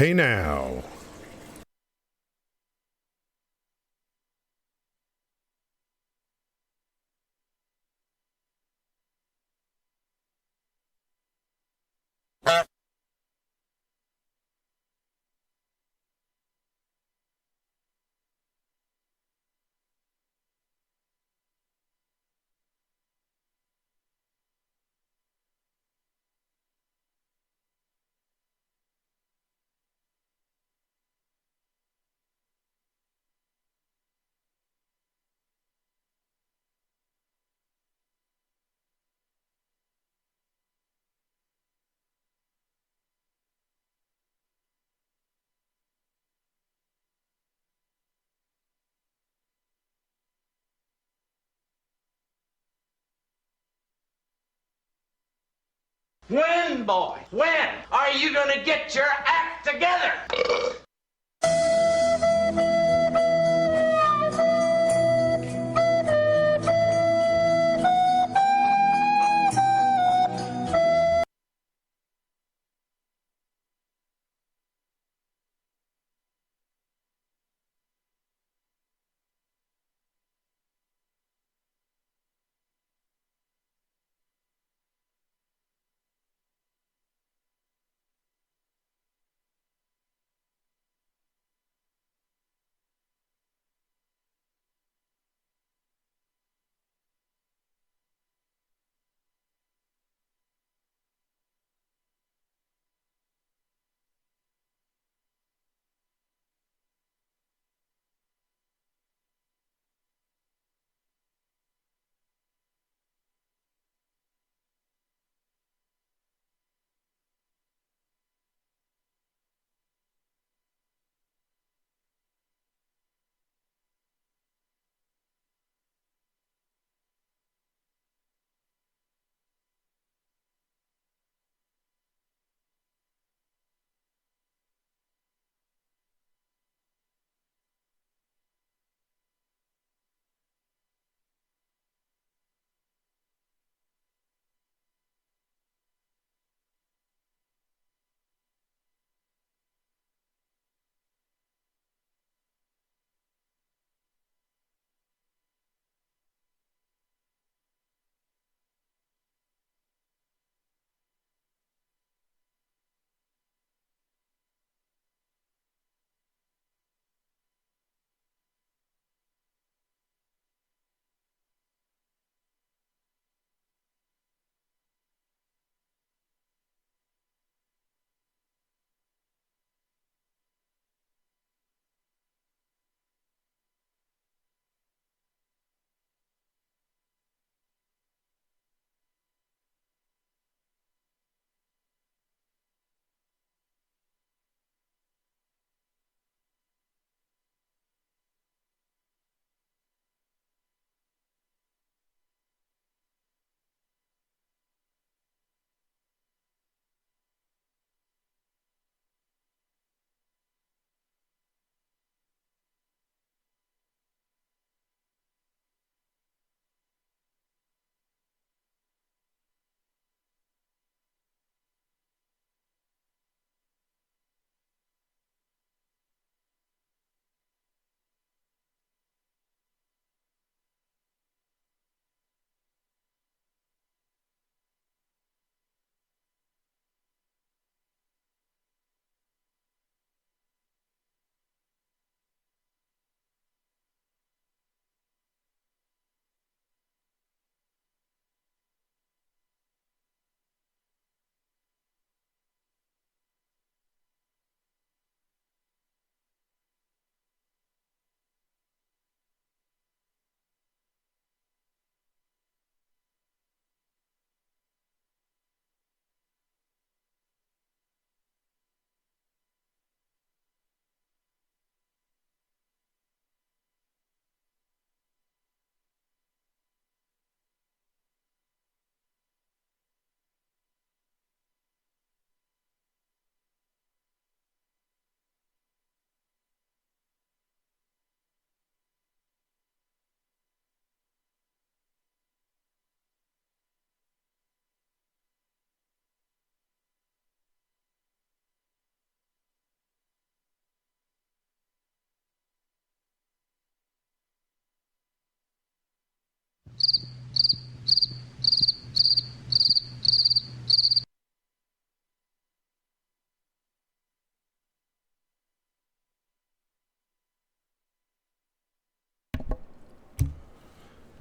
Hey now. When, boy? When are you gonna get your act together?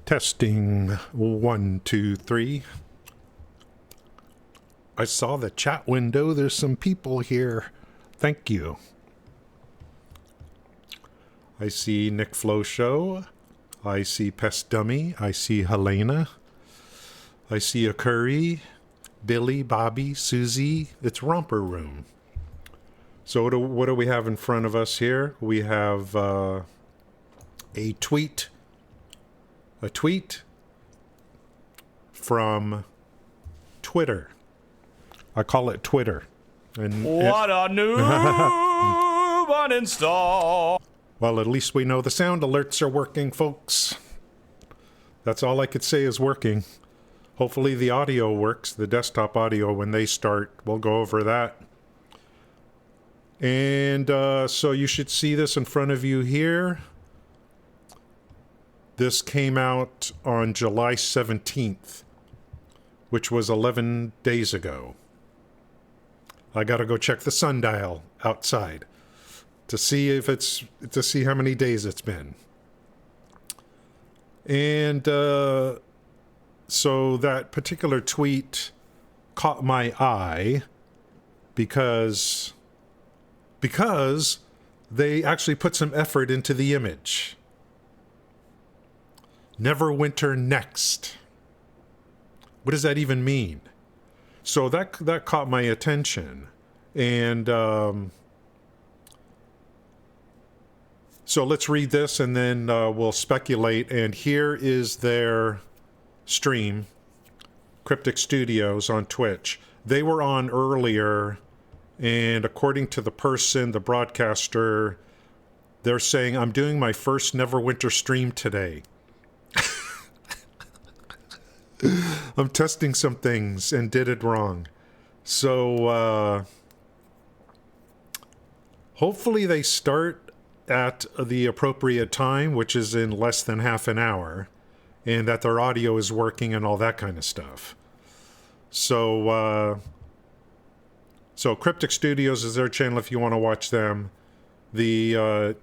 Testing 1, 2, 3. I saw the chat window. There's some people here. Thank you. I see Nick Flo Show. I see Pest Dummy. I see Helena. I see a Curry, Billy, Bobby, Susie. It's Romper Room. So what do we have in front of us here? We have a tweet. A tweet from Twitter. I call it Twitter. And what a noob uninstall. Well, at least we know the sound alerts are working, folks. That's all I could say is working. Hopefully the audio works, the desktop audio, when they start. We'll go over that. And so you should see this in front of you here. This came out on July 17th, which was 11 days ago. I gotta go check the sundial outside to see how many days it's been. And so that particular tweet caught my eye because they actually put some effort into the image. Neverwinter next. What does that even mean? So that caught my attention. And so let's read this and then we'll speculate. And here is their stream, Cryptic Studios on Twitch. They were on earlier, and according to the person, the broadcaster, they're saying, I'm doing my first Neverwinter stream today. I'm testing some things and did it wrong. So hopefully they start at the appropriate time, which is in less than half an hour, and that their audio is working and all that kind of stuff. So Cryptic Studios is their channel if you want to watch them. Let's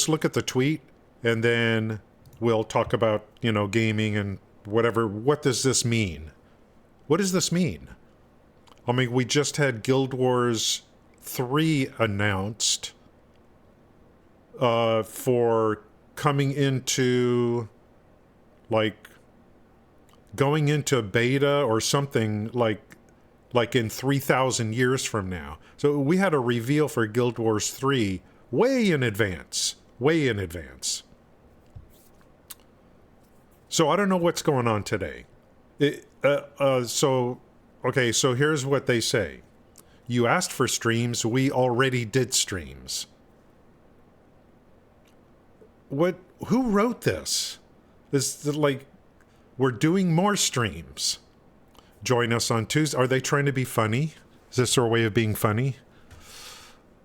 look at the tweet, and then we'll talk about, gaming and whatever. What does this mean? What does this mean? I mean, we just had Guild Wars 3 announced for coming into, going into beta or something like in 3,000 years from now. So we had a reveal for Guild Wars 3 way in advance. So I don't know what's going on today. So here's what they say. You asked for streams, we already did streams. Who wrote this? We're doing more streams. Join us on Tuesday. Are they trying to be funny? Is this their way of being funny?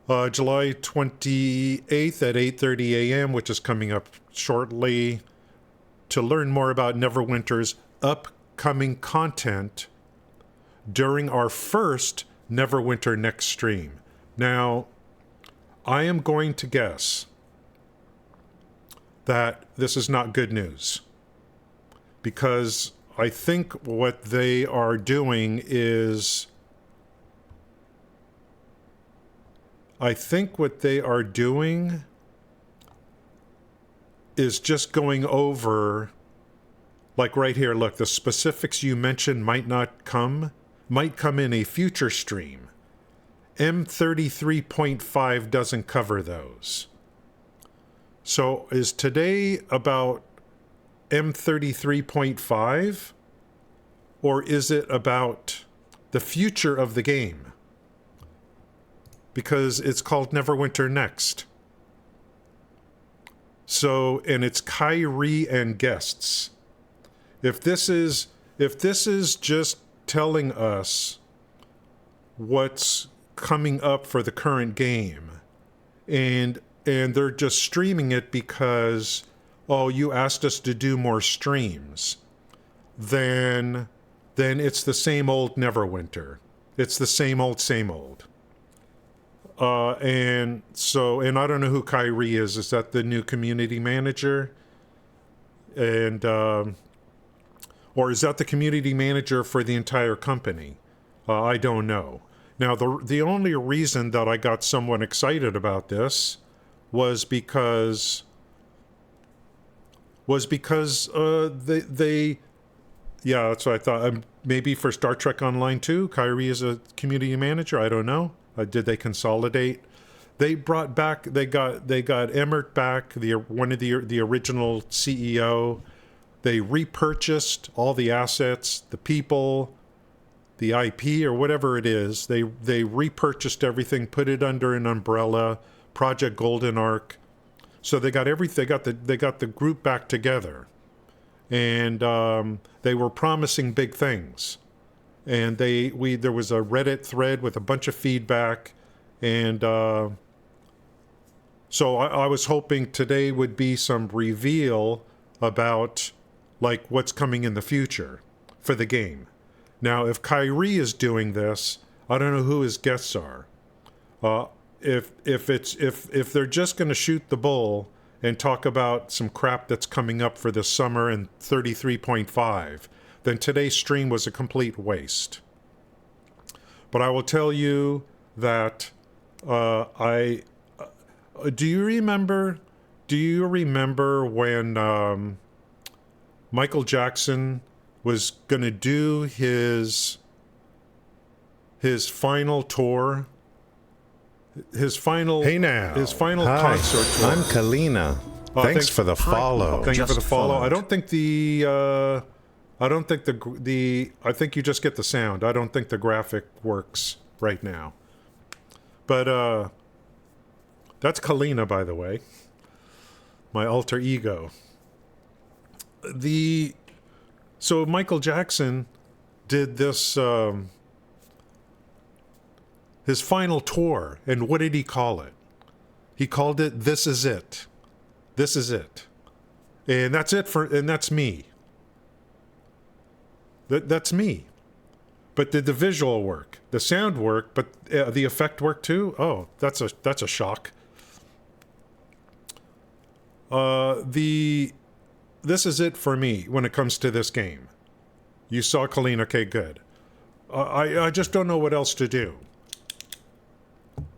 July 28th at 8:30 a.m., which is coming up shortly. To learn more about Neverwinter's upcoming content during our first Neverwinter Next stream. Now, I am going to guess that this is not good news, because I think what they are doing is just going over, like right here, look, the specifics you mentioned might come in a future stream. M33.5 doesn't cover those. So is today about M33.5, or is it about the future of the game? Because it's called Neverwinter Next. So, and it's Kyrie and guests. If this is just telling us what's coming up for the current game, and they're just streaming it because oh, you asked us to do more streams, then it's the same old Neverwinter. It's the same old, same old. And I don't know who Kyrie is. Is that the new community manager? And, or is that the community manager for the entire company? I don't know. Now, the only reason that I got somewhat excited about this was because they yeah, that's what I thought. Maybe for Star Trek Online 2, Kyrie is a community manager. I don't know. Did they consolidate? They brought back. They got Emmert back, one of the original CEO. They repurchased all the assets, the people, the IP, or whatever it is. They repurchased everything, put it under an umbrella, Project Golden Arc. So they got everything. They got the group back together, and they were promising big things. And there was a Reddit thread with a bunch of feedback, and so I was hoping today would be some reveal about like what's coming in the future for the game. Now, if Kyrie is doing this, I don't know who his guests are. If they're just going to shoot the bull and talk about some crap that's coming up for this summer and 33.5, then today's stream was a complete waste. But I will tell you that do you remember when Michael Jackson was going to do his final tour? His final Hi, concert tour. I'm Kalina. Thanks for the follow. Thank you for the follow. I don't think I think you just get the sound. I don't think the graphic works right now. But that's Kalina, by the way. My alter ego. So Michael Jackson did this his final tour, and what did he call it? He called it "This Is It." This is it. And that's it and that's me. That's me. But did the visual work? The sound work, but the effect work too? Oh, that's a shock. This is it for me when it comes to this game. You saw Colleen, okay, good. I just don't know what else to do.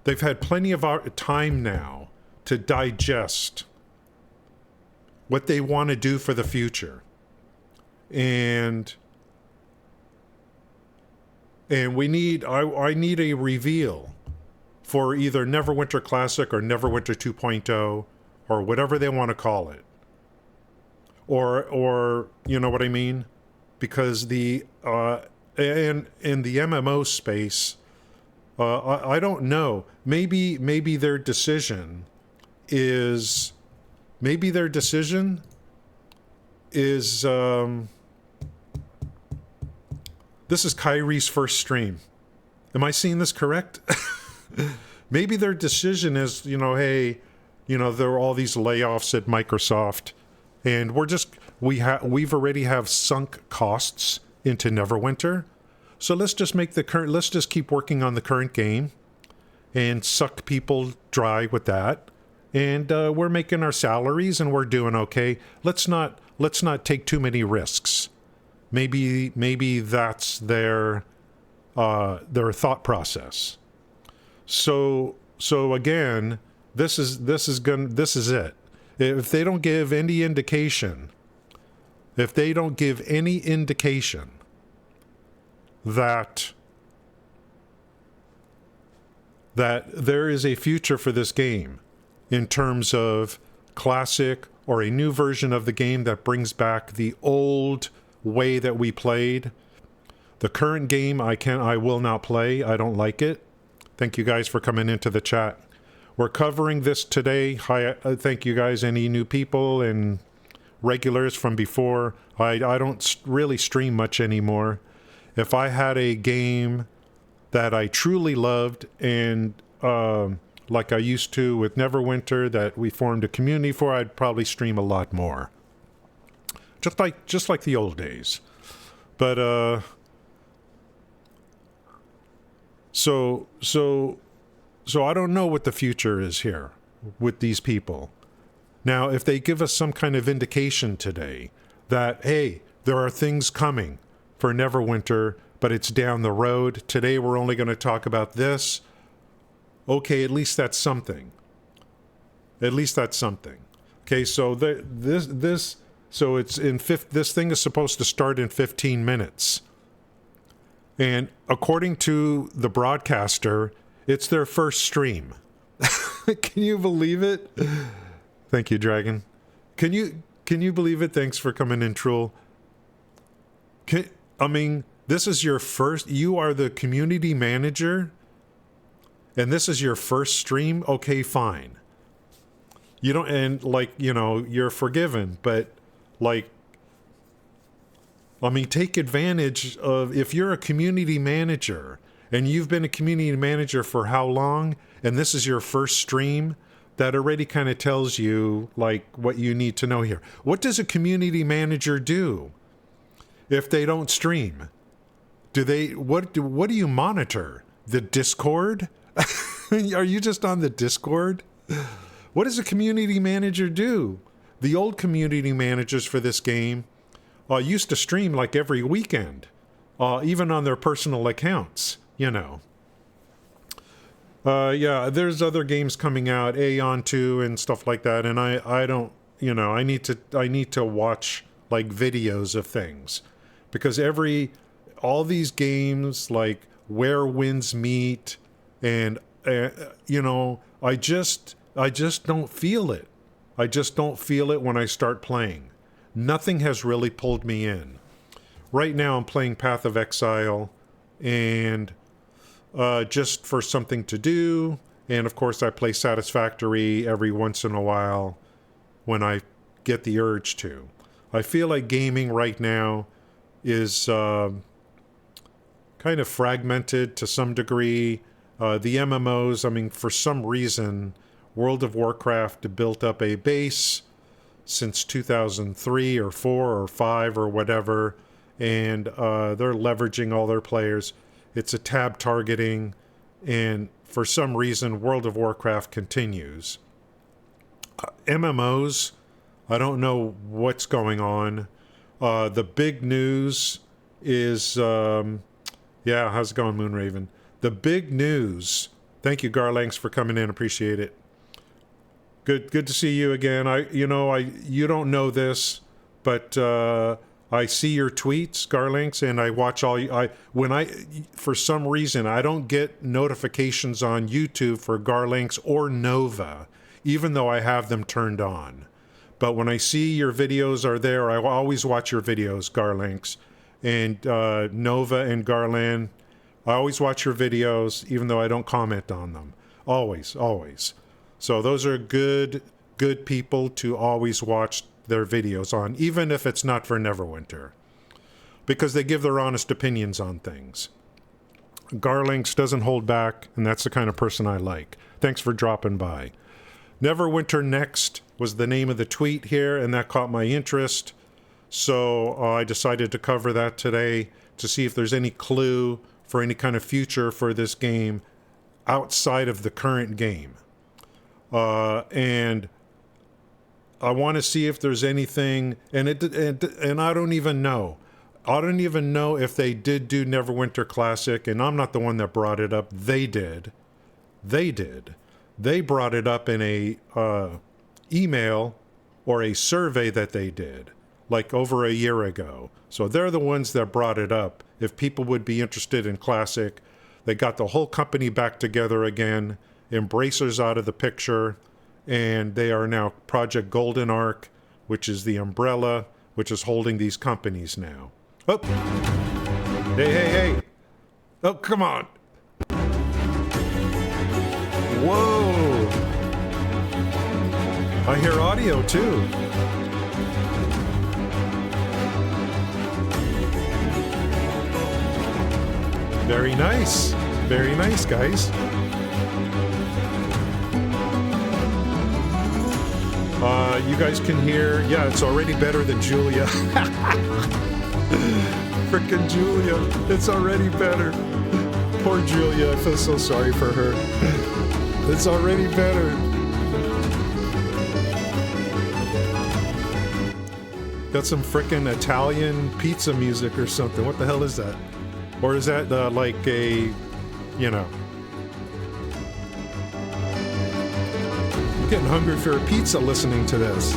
They've had plenty of time now to digest what they want to do for the future. And I need a reveal for either Neverwinter Classic or Neverwinter 2.0 or whatever they want to call it. Or you know what I mean? Because in the MMO space, I don't know. Maybe their decision is this is Kyrie's first stream. Am I seeing this correct? Maybe their decision is, hey, there are all these layoffs at Microsoft, and we've already have sunk costs into Neverwinter. So let's just keep working on the current game and suck people dry with that. And we're making our salaries and we're doing okay. Let's not take too many risks. Maybe that's their thought process. So again, this is it. If they don't give any indication that there is a future for this game in terms of classic or a new version of the game that brings back the old way that we played. The current game I will not play. I don't like it. Thank you guys for coming into the chat. We're covering this today. Hi, thank you guys, any new people and regulars from before. I don't really stream much anymore. If I had a game that I truly loved and like I used to with Neverwinter that we formed a community for, I'd probably stream a lot more. Just like the old days. But so I don't know what the future is here with these people. Now, if they give us some kind of indication today that, hey, there are things coming for Neverwinter, but it's down the road. Today we're only going to talk about this. Okay, at least that's something. At least that's something. Okay, so this thing is supposed to start in 15 minutes. And according to the broadcaster, it's their first stream. Can you believe it? Thank you, Dragon. Can you believe it? Thanks for coming in, Troll. This is your first... You are the community manager, and this is your first stream? Okay, fine. You don't... And, you're forgiven, but, take advantage of... If you're a community manager, and you've been a community manager for how long, and this is your first stream... That already kind of tells you, what you need to know here. What does a community manager do if they don't stream? What do you monitor? The Discord? Are you just on the Discord? What does a community manager do? The old community managers for this game used to stream every weekend, even on their personal accounts, Yeah, there's other games coming out, Aeon 2 and stuff like that, and I don't, I need to watch videos of things, because all these games Where Winds Meet, and I just don't feel it. I just don't feel it when I start playing. Nothing has really pulled me in. Right now I'm playing Path of Exile, and just for something to do, and of course I play Satisfactory every once in a while when I get the urge to. I feel like gaming right now is kind of fragmented to some degree. The MMOs, for some reason, World of Warcraft built up a base since 2003 or 4 or 5 or whatever, and they're leveraging all their players. It's a tab targeting, and for some reason, World of Warcraft continues. MMOs, I don't know what's going on. The big news is, how's it going, Moonraven? The big news, thank you, Garlanx, for coming in, appreciate it. Good to see you again. You don't know this, but I see your tweets, Garlinks, and I watch for some reason, I don't get notifications on YouTube for Garlinks or Nova, even though I have them turned on. But when I see your videos are there, I always watch your videos, Garlinks. And Nova and Garland, I always watch your videos, even though I don't comment on them. Always. So those are good people to always watch their videos on, even if it's not for Neverwinter, because they give their honest opinions on things. Garlinks doesn't hold back, and that's the kind of person I like. Thanks for dropping by. Neverwinter Next was the name of the tweet here, and that caught my interest, so I decided to cover that today to see if there's any clue for any kind of future for this game outside of the current game. And I want to see if there's anything, and I don't even know. I don't even know if they did do Neverwinter Classic, and I'm not the one that brought it up. They did. They brought it up in a email or a survey that they did, over a year ago. So they're the ones that brought it up. If people would be interested in Classic, they got the whole company back together again. Embracer's out of the picture, and they are now Project Golden Arc, which is the umbrella, which is holding these companies now. Oh! Hey! Oh, come on! Whoa! I hear audio, too. Very nice, guys. You guys can hear, yeah, it's already better than Julia. Frickin' Julia, it's already better. Poor Julia, I feel so sorry for her. It's already better. Got some frickin' Italian pizza music or something. What the hell is that? Or is that like a, you know... I'm getting hungry for a pizza listening to this.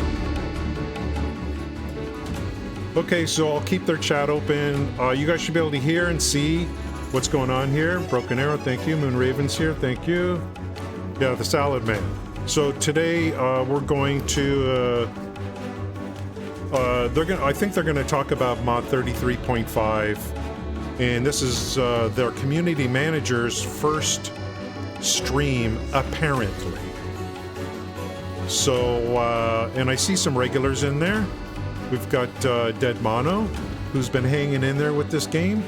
Okay, so I'll keep their chat open. You guys should be able to hear and see what's going on here. Broken Arrow, thank you. Moon Raven's here, thank you. Yeah, the Salad Man. So today we're going to... I think they're gonna talk about mod 33.5, and this is their community manager's first stream, apparently. So, and I see some regulars in there. We've got Dead Mono, who's been hanging in there with this game.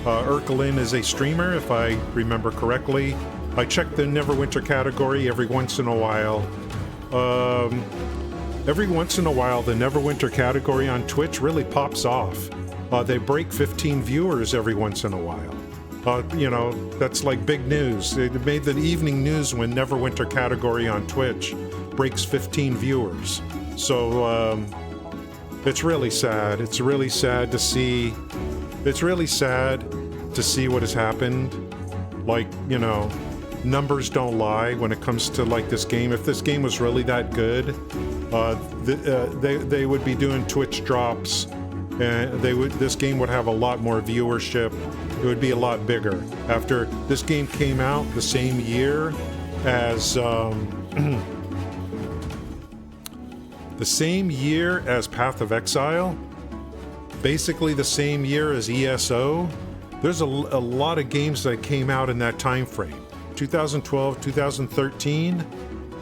Urkelin is a streamer, if I remember correctly. I check the Neverwinter category every once in a while. Every once in a while, the Neverwinter category on Twitch really pops off. They break 15 viewers every once in a while. You know, that's like big news. It made the evening news when Neverwinter category on Twitch breaks 15 viewers. So, it's really sad. It's really sad to see. It's really sad to see what has happened. Like, you know, numbers don't lie when it comes to like this game. If this game was really that good, they would be doing Twitch drops, and this game would have a lot more viewership. It would be a lot bigger. After this game came out the same year as the same year as Path of Exile, basically the same year as ESO. There's a lot of games that came out in that time frame. 2012, 2013,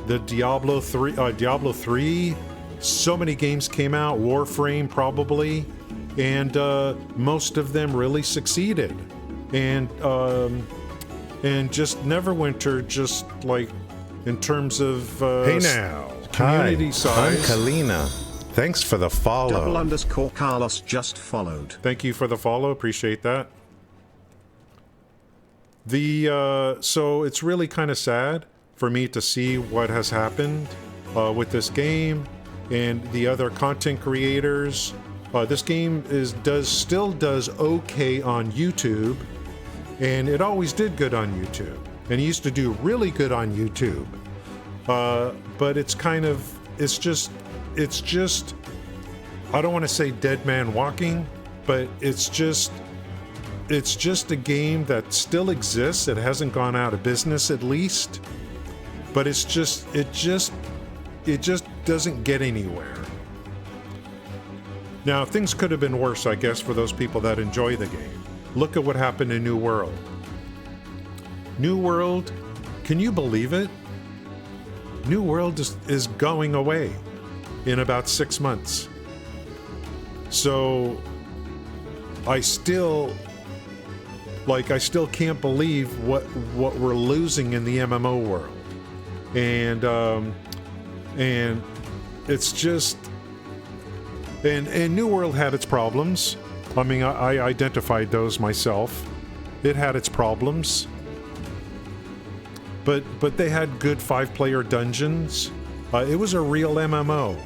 the Diablo 3, so many games came out, Warframe probably, and most of them really succeeded. And just Neverwinter, just like in terms of hey now, community size. I'm Kalina. Thanks for the follow. _Carlos just followed. Thank you for the follow. Appreciate that. So it's really kind of sad for me to see what has happened with this game and the other content creators. This game still does okay on YouTube, and it always did good on YouTube, and it used to do really good on YouTube. But it's just I don't want to say dead man walking, but it's just a game that still exists. It hasn't gone out of business, at least, but it just doesn't get anywhere. Now, things could have been worse, I guess, for those people that enjoy the game. Look at what happened in New World. New World, can you believe it? New World is going away in about 6 months. So I still can't believe what we're losing in the MMO world, and it's just, and New World had its problems. I mean, I identified those myself. It had its problems, but they had good 5-player dungeons. It was a real MMO,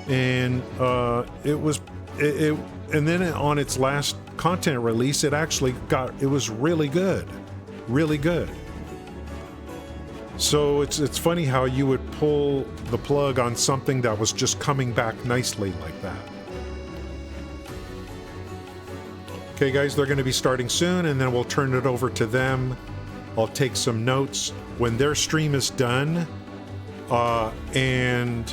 and and then on its last content release, it was really good. So it's funny how you would pull the plug on something that was just coming back nicely like that. Okay guys, they're going to be starting soon, and then we'll turn it over to them. I'll take some notes when their stream is done, and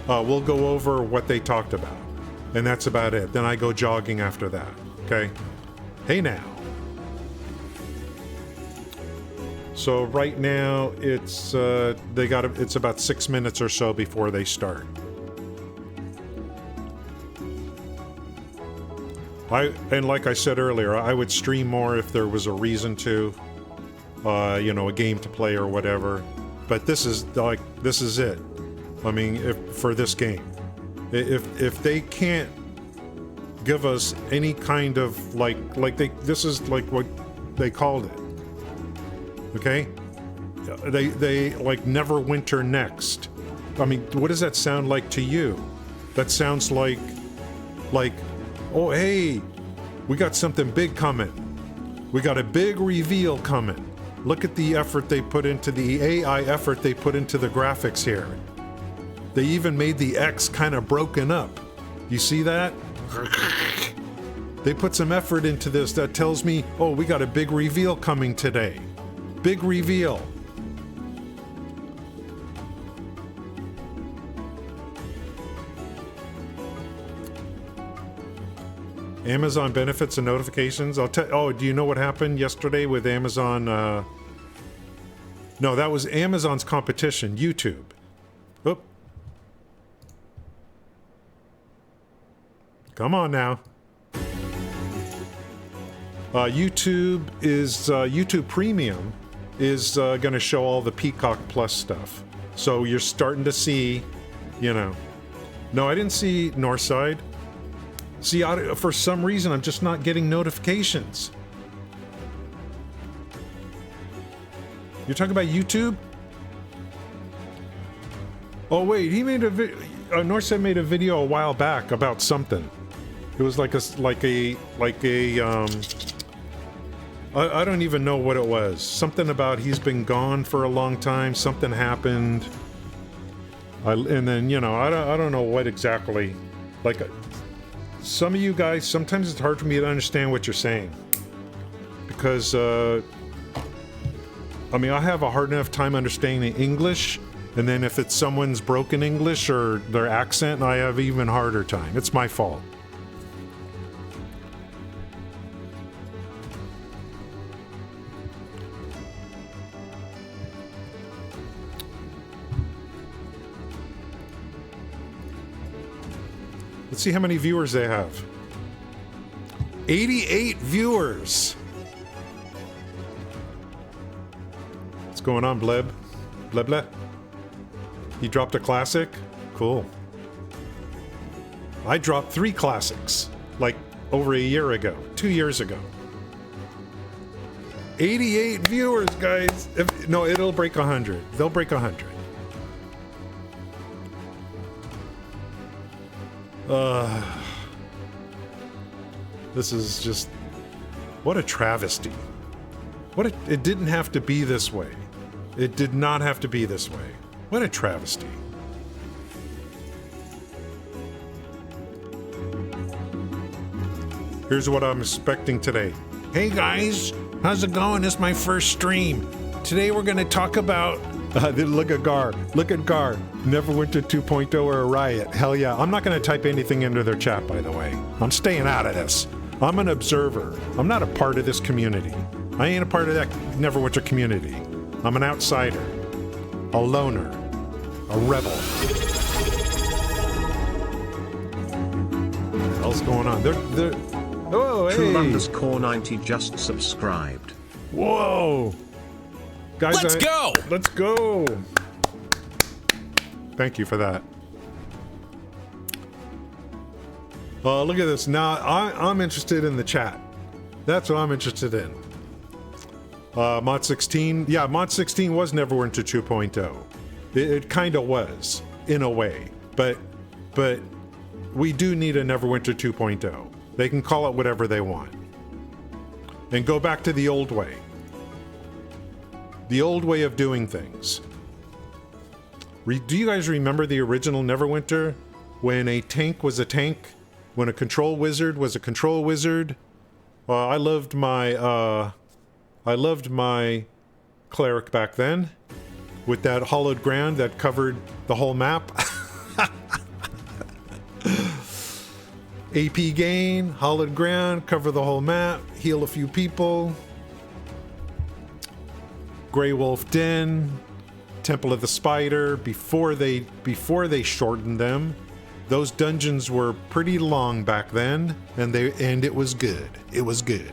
we'll go over what they talked about, and that's about it. Then I go jogging after that. Okay. Hey now. So right now it's it's about 6 minutes or so before they start. And like I said earlier, I would stream more if there was a reason to, a game to play or whatever. But this is it. I mean, for this game. If they can't give us any kind of this is like what they called it. Okay? They like Neverwinter next. I mean, what does that sound like to you? That sounds like, oh hey, we got something big coming. We got a big reveal coming. Look at the effort they put into the AI effort they put into the graphics here. They even made the X kind of broken up. You see that? They put some effort into this that tells me, oh, we got a big reveal coming today. Big reveal. Amazon benefits and notifications. Oh, do you know what happened yesterday with Amazon? No, that was Amazon's competition, YouTube. Oop. Come on now. YouTube Premium is going to show all the Peacock Plus stuff. So you're starting to see, No, I didn't see Northside. See, for some reason, I'm just not getting notifications. You're talking about YouTube? Oh wait, he made a video. Northside made a video a while back about something. It was I don't even know what it was. Something about he's been gone for a long time. Something happened. And then I don't know what exactly. Some of you guys, sometimes it's hard for me to understand what you're saying because I have a hard enough time understanding English, and then if it's someone's broken English or their accent, I have even harder time. It's my fault. Let's see how many viewers they have. 88 viewers. What's going on, Bleb? Bleb? You dropped a classic? Cool. I dropped 3 classics, over a year ago, 2 years ago. 88 viewers, guys. No, it'll break 100. They'll break 100. This is just... What a travesty. It didn't have to be this way. It did not have to be this way. What a travesty. Here's what I'm expecting today. Hey guys, how's it going? It's my first stream. Today we're going to talk about... look at Gar. Neverwinter 2.0 or a riot. Hell yeah. I'm not going to type anything into their chat, by the way. I'm staying out of this. I'm an observer. I'm not a part of this community. I ain't a part of that Neverwinter community. I'm an outsider. A loner. A rebel. What the hell's going on? They're... Oh, hey! True_90 just subscribed. Whoa! Guys, Let's go! Let's go! Thank you for that. Look at this. Now, I'm interested in the chat. That's what I'm interested in. Mod 16. Yeah, Mod 16 was Neverwinter 2.0. It kind of was, in a way. But we do need a Neverwinter 2.0. They can call it whatever they want. And go back to the old way. The old way of doing things. Do you guys remember the original Neverwinter? When a tank was a tank? When a control wizard was a control wizard? I loved my cleric back then. With that hollowed ground that covered the whole map. AP gain, hollowed ground, cover the whole map, heal a few people. Grey Wolf Den, Temple of the Spider. Before they shortened them, those dungeons were pretty long back then, and it was good. It was good.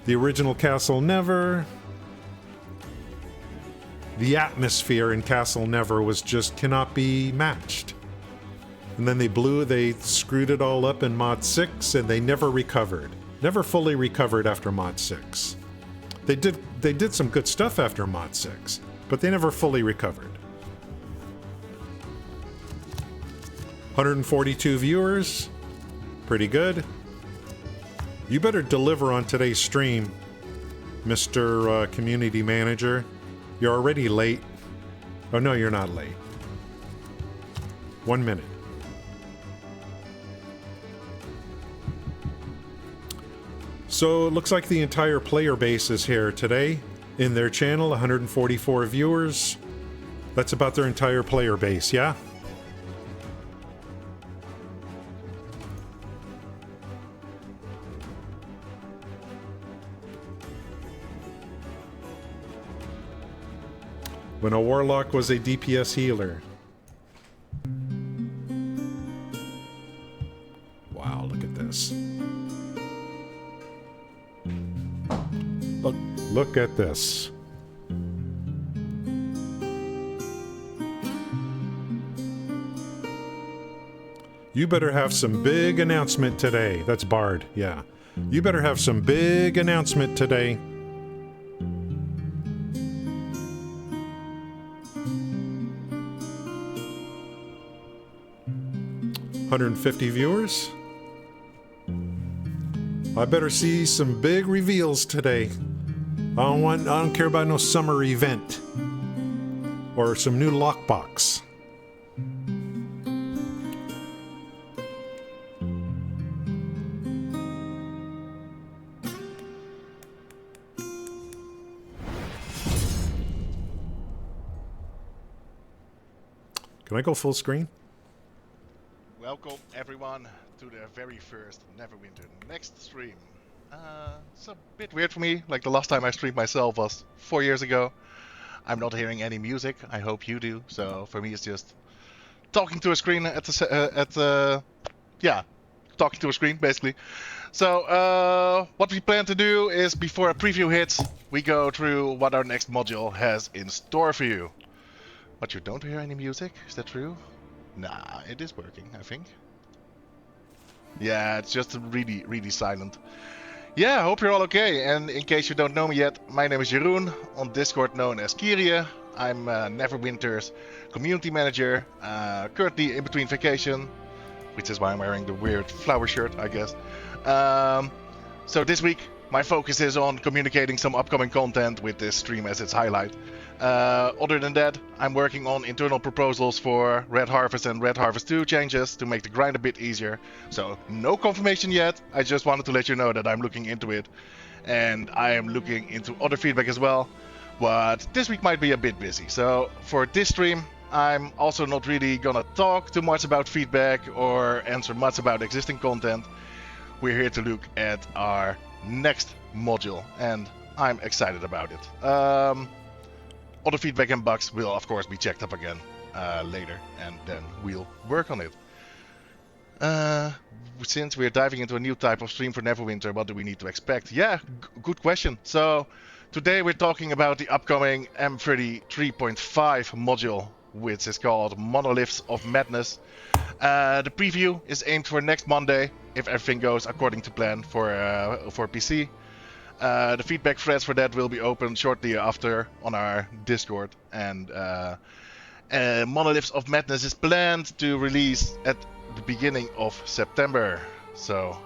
The original Castle Never. the atmosphere in Castle Never was just cannot be matched. And then they screwed it all up in Mod 6, and they never recovered. Never fully recovered after Mod 6. They did some good stuff after Mod 6, but they never fully recovered. 142 viewers. Pretty good. You better deliver on today's stream, Mr. Community Manager. You're already late. Oh, no, you're not late. 1 minute. So it looks like the entire player base is here today in their channel, 144 viewers. That's about their entire player base, yeah? When a warlock was a DPS healer. Wow, look at this. Look at this. You better have some big announcement today. That's Bard, yeah. You better have some big announcement today. $150 viewers. I better see some big reveals today. I don't care about no summer event or some new lockbox. Can I go full screen? Welcome everyone to the very first Neverwinter next stream. It's a bit weird for me, like the last time I streamed myself was 4 years ago. I'm not hearing any music, I hope you do, so for me it's just talking to a screen talking to a screen basically. So what we plan to do is before a preview hits, we go through what our next module has in store for you. But you don't hear any music, is that true? Nah, it is working, I think. Yeah, it's just really, really silent. Yeah, I hope you're all okay. And in case you don't know me yet, my name is Jeroen, on Discord known as Kyrie. I'm Neverwinter's community manager, currently in between vacation, which is why I'm wearing the weird flower shirt, I guess. So this week, my focus is on communicating some upcoming content with this stream as its highlight. Other than that, I'm working on internal proposals for Red Harvest and Red Harvest 2 changes to make the grind a bit easier. So no confirmation yet, I just wanted to let you know that I'm looking into it. And I am looking into other feedback as well, but this week might be a bit busy. So for this stream, I'm also not really gonna talk too much about feedback or answer much about existing content. We're here to look at our next module, and I'm excited about it. Other feedback and bugs will of course be checked up again later, and then we'll work on it. Since we're diving into a new type of stream for Neverwinter, what do we need to expect? Yeah, good question. So today we're talking about the upcoming M30 3.5 module, which is called Monoliths of Madness. The preview is aimed for next Monday, if everything goes according to plan for PC. The feedback threads for that will be open shortly after on our Discord, and Monoliths of Madness is planned to release at the beginning of September. So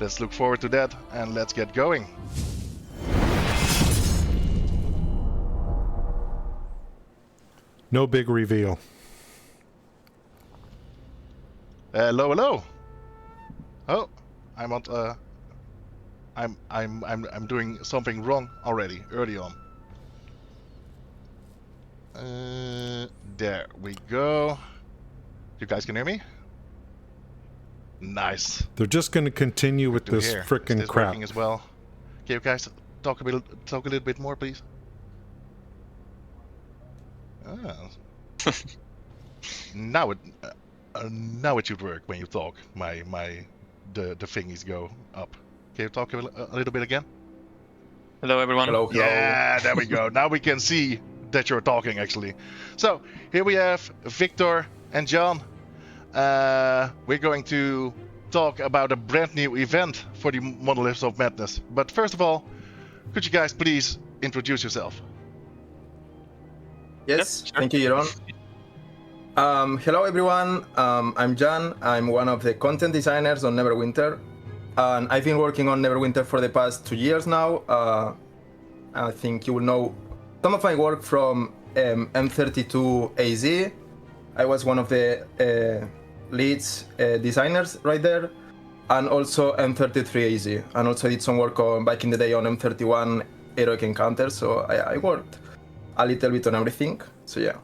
let's look forward to that and let's get going. No big reveal. Hello, hello. Oh, I'm on. I'm doing something wrong already early on. There we go. You guys can hear me? Nice. They're just going to continue with this frickin' crap. Working as well. Can you guys talk a little bit more, please? Now it should work when you talk. The thingies go up. Can you talk a little bit again? Hello, everyone. Hello. Yeah, there we go. Now we can see that you're talking actually. So here we have Victor and John. We're going to talk about a brand new event for the Monoliths of Madness. But first of all, could you guys please introduce yourself? Yes, thank you, Jeroen. Hello, everyone. I'm Jan. I'm one of the content designers on Neverwinter. And I've been working on Neverwinter for the past 2 years now. I think you will know some of my work from M32 AZ. I was one of the leads designers right there. And also M33 AZ. And also did some work on, back in the day on M31 Heroic Encounters. So I worked a little bit on everything. So yeah.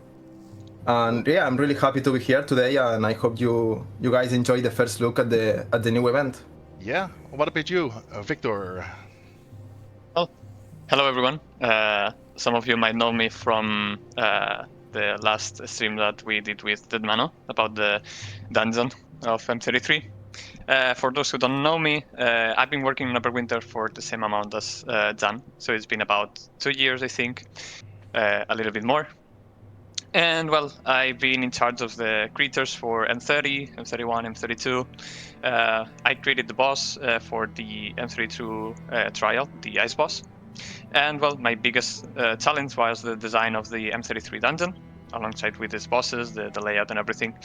And yeah, I'm really happy to be here today, and I hope you guys enjoy the first look at the new event. Yeah. What about you, Victor? Oh, hello everyone. Some of you might know me from the last stream that we did with Dead Mano about the dungeon of M33. For those who don't know me, I've been working on Neverwinter for the same amount as Jan, so it's been about 2 years, I think, a little bit more. And well, I've been in charge of the creatures for M30, M31, M32. I created the boss for the M32 trial, the ice boss. And well, my biggest challenge was the design of the M33 dungeon, alongside with its bosses, the layout and everything.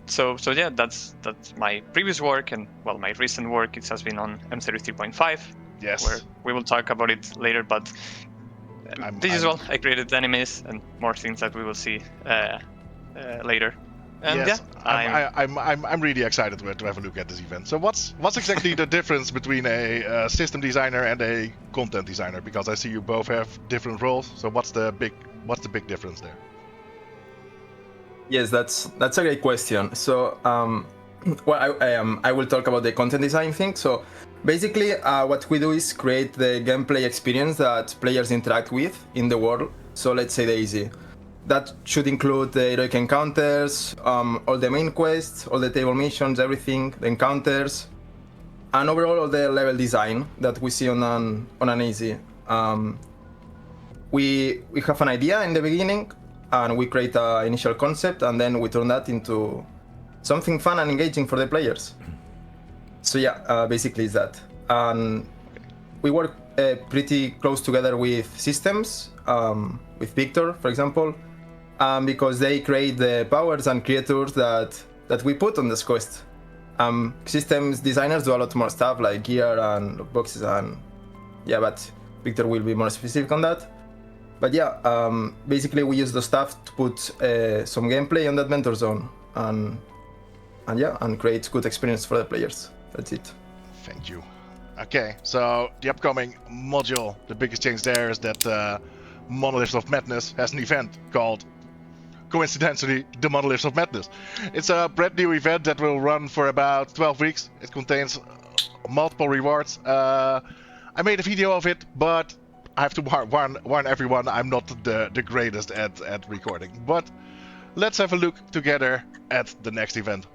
So yeah, that's my previous work, and well, my recent work it has been on M33.5. Yes. Where we will talk about it later, but this is well. I created enemies and more things that we will see later. And yes, yeah, I'm really excited to have a look at this event. So what's exactly the difference between a system designer and a content designer? Because I see you both have different roles. So what's the big difference there? Yes, that's a great question. So well, I will talk about the content design thing. So basically, what we do is create the gameplay experience that players interact with in the world. So let's say the AZ. That should include the heroic encounters, all the main quests, all the table missions, everything, the encounters, and overall all the level design that we see on an AZ. We have an idea in the beginning, and we create an initial concept, and then we turn that into something fun and engaging for the players. So yeah, basically it's that. And we work pretty close together with systems, with Victor, for example, because they create the powers and creatures that we put on this quest. Systems designers do a lot more stuff like gear and boxes, and yeah, but Victor will be more specific on that. But yeah, basically we use the stuff to put some gameplay on that mentor zone, and yeah, and create good experience for the players. That's it. Thank you. Okay, so the upcoming module, the biggest change there is that Monoliths of Madness has an event called, coincidentally, the Monoliths of Madness. It's a brand new event that will run for about 12 weeks. It contains multiple rewards. I made a video of it, but I have to warn everyone, I'm not the greatest at recording. But let's have a look together at the next event.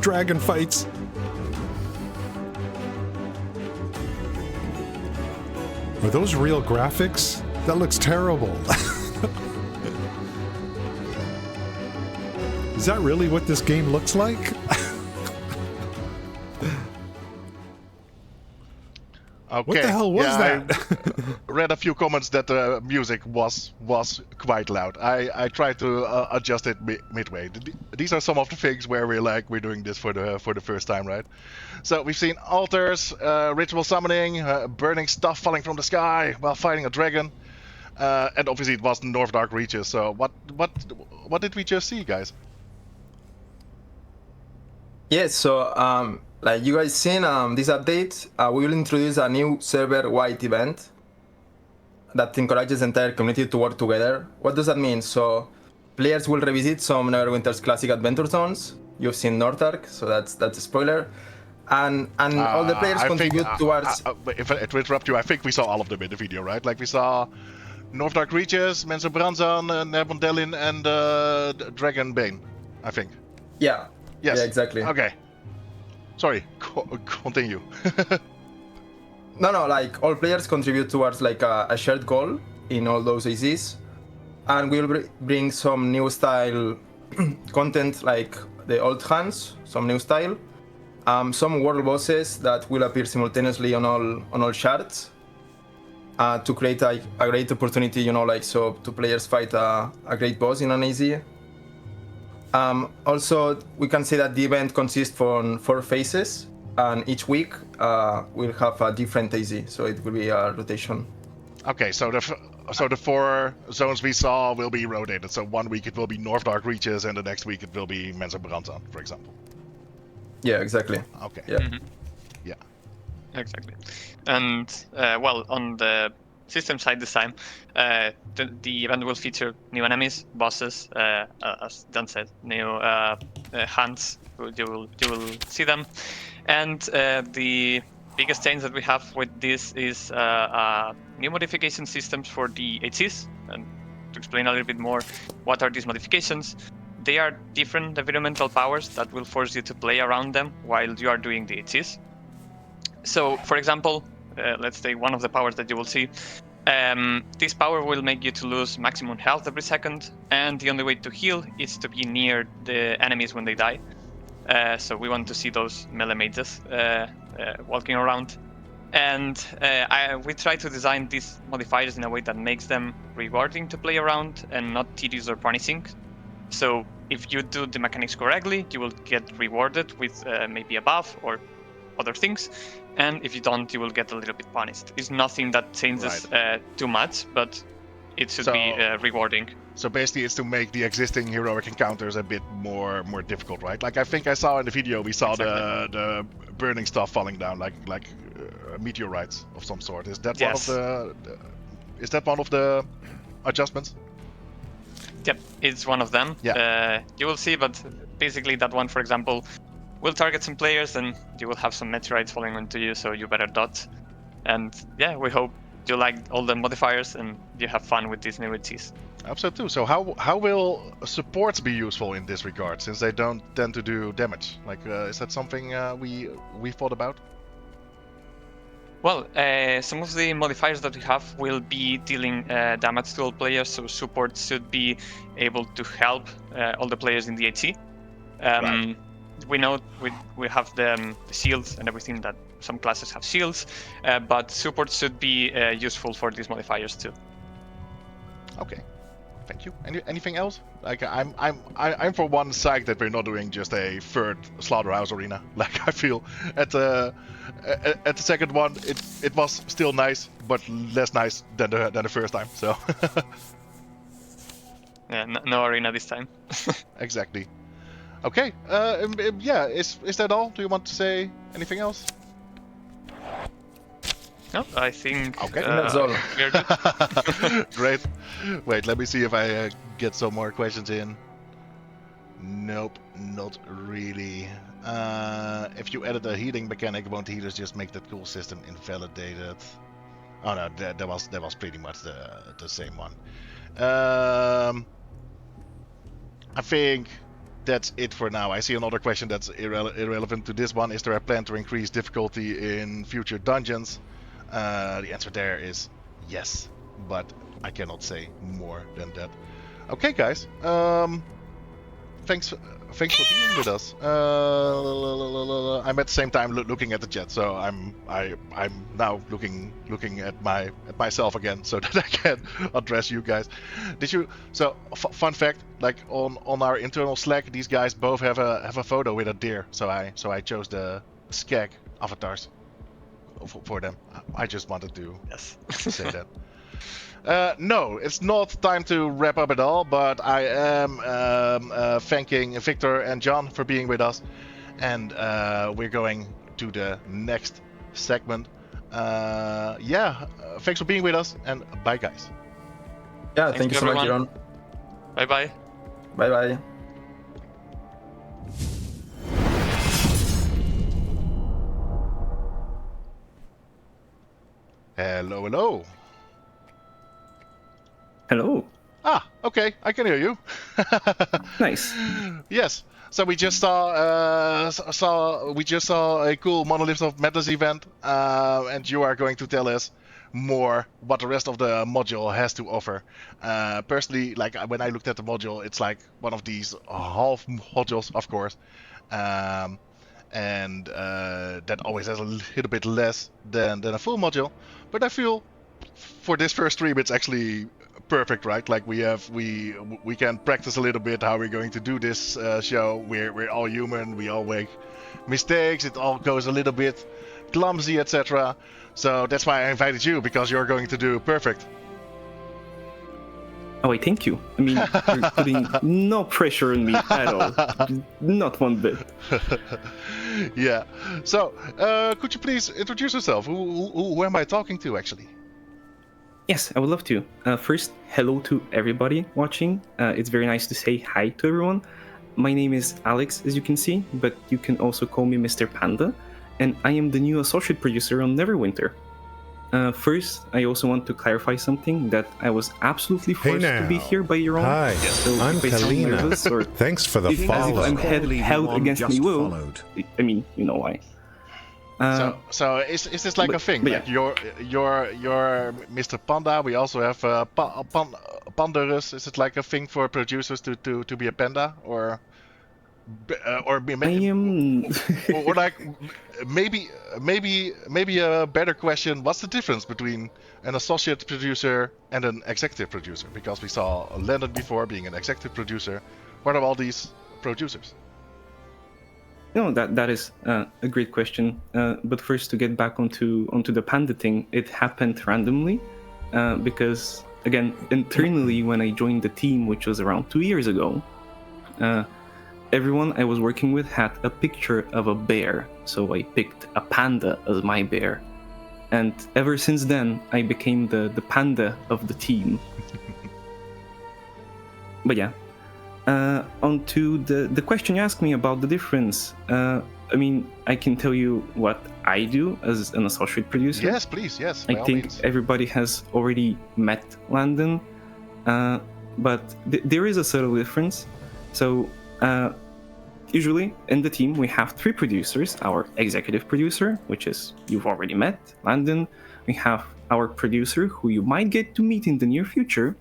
Dragon fights. Are those real graphics? That looks terrible. Is that really what this game looks like? Okay. What the hell was that? I read a few comments that the music was quite loud. I tried to adjust it midway. These are some of the things where we're doing this for the first time, right? So we've seen altars, ritual summoning, burning stuff falling from the sky while fighting a dragon, and obviously it was the North Dark Reaches. So what did we just see, guys? Yes, so like you guys seen this update, we will introduce a new server-wide event. that encourages the entire community to work together. What does that mean? So players will revisit some Neverwinter's classic adventure zones. You've seen North Ark, so that's a spoiler. And all the players I contribute think, towards... if I to interrupt you, I think we saw all of them in the video, right? Like we saw North Dark Reaches, Mensa Branzan, Nerbondelin, and Dragon Bane, I think. Yeah. Yes. Yeah, exactly. Okay. Sorry, continue. No, like all players contribute towards like a shared goal in all those AZs, and we'll bring some new style content like the old hands, some new style, some world bosses that will appear simultaneously on all shards, to create a great opportunity, like so to players fight a great boss in an AZ. Also, we can say that the event consists from 4 phases, and each week we'll have a different AZ, so it will be a rotation. Okay, so the 4 zones we saw will be rotated. So one week it will be North Dark Reaches, and the next week it will be Mensa Branzan, for example. Yeah, exactly. Okay. Yeah. Mm-hmm. Yeah. Exactly. And well, on the system side this time, the event will feature new enemies, bosses, as Dan said, new hunts. You will see them, and the biggest change that we have with this is new modification systems for the HCs. And to explain a little bit more, what are these modifications? They are different environmental powers that will force you to play around them while you are doing the HCs. So, for example, let's take one of the powers that you will see. This power will make you to lose maximum health every second, and the only way to heal is to be near the enemies when they die. So we want to see those melee mages walking around. And we try to design these modifiers in a way that makes them rewarding to play around and not tedious or punishing. So if you do the mechanics correctly, you will get rewarded with maybe a buff or other things, and if you don't, you will get a little bit punished. It's nothing that changes too much, but it should be rewarding. So basically, it's to make the existing heroic encounters a bit more difficult, right? Like I think I saw in the video, we saw the burning stuff falling down, like meteorites of some sort. Is that one of the adjustments? Yep, it's one of them. Yeah. You will see, but basically that one, for example, will target some players, and you will have some meteorites falling onto you, so you better dodge. And yeah, we hope you like all the modifiers and you have fun with these new HCs. Absolutely. So how will supports be useful in this regard, since they don't tend to do damage? Like, is that something we thought about? Well, some of the modifiers that we have will be dealing damage to all players, so support should be able to help all the players in the HC. Right. We know we have the shields and everything, that some classes have shields, but support should be useful for these modifiers too. Okay, thank you. Anything else? Like I'm for one psyched that we're not doing just a third slaughterhouse arena. Like I feel at the second one it was still nice, but less nice than the first time. So yeah, no arena this time. Exactly. Okay. Yeah. Is that all? Do you want to say anything else? No, I think Okay. That's all. we're good. Great. Wait, let me see if I get some more questions in. Nope, not really. If you added a healing mechanic, won't healers just make that cool system invalidated? Oh no, that was pretty much the same one. I think that's it for now. I see another question that's irrelevant to this one. Is there a plan to increase difficulty in future dungeons? The answer there is yes, but I cannot say more than that. Okay, guys. Thanks for being with us. I'm at the same time looking at the chat, so I'm now looking at myself again, so that I can address you guys. Fun fact, like on our internal Slack, these guys both have a photo with a deer, so I chose the skag avatars for them. I just wanted to say that. No, it's not time to wrap up at all, but I am thanking Victor and John for being with us, and we're going to the next segment. Thanks for being with us, and bye, guys. Yeah, Thanks thank you to so much, everyone. Jiron. Bye bye. Bye bye. Hello, hello. Hello. Ah, okay, I can hear you. Nice. Yes. So we just saw a cool Monolith of Madness event, and you are going to tell us more what the rest of the module has to offer. Personally, like when I looked at the module, it's like one of these half modules, of course, and that always has a little bit less than a full module. But I feel for this first stream, it's actually perfect, right? Like we can practice a little bit how we're going to do this show. We're all human. We all make mistakes. It all goes a little bit clumsy, etc. So that's why I invited you, because you're going to do perfect. Oh, wait, thank you. I mean, you're putting no pressure on me at all. Not one bit. Yeah. So could you please introduce yourself? Who am I talking to, actually? Yes, I would love to. First, hello to everybody watching. It's very nice to say hi to everyone. My name is Alex, as you can see, but you can also call me Mr. Panda, and I am the new associate producer on Neverwinter. First, I also want to clarify something, that I was absolutely Hey forced to be now. here by your own. Hi, So I'm if I sound Kalina. nervous or Thanks for the as if I'm follow. held Only against one my just will, followed. I mean, you know why. So is this like but- a thing? but Like yeah. you're Mr. Panda. We also have Pandarus. Is it like a thing for producers to be a panda, or I am. or like maybe a better question? What's the difference between an associate producer and an executive producer? Because we saw Lennon before being an executive producer. What are all these producers? No, that is a great question. But first, to get back onto the panda thing, it happened randomly because, again, internally when I joined the team, which was around 2 years ago, everyone I was working with had a picture of a bear, so I picked a panda as my bear. And ever since then, I became the panda of the team. But yeah. On to the question you asked me about the difference. I mean, I can tell you what I do as an associate producer. Yes, please. Yes. I by all think means. everybody has already met Landon, but there is a subtle difference. So, usually in the team, we have 3 producers: our executive producer, which is you've already met, Landon. We have our producer, who you might get to meet in the near future,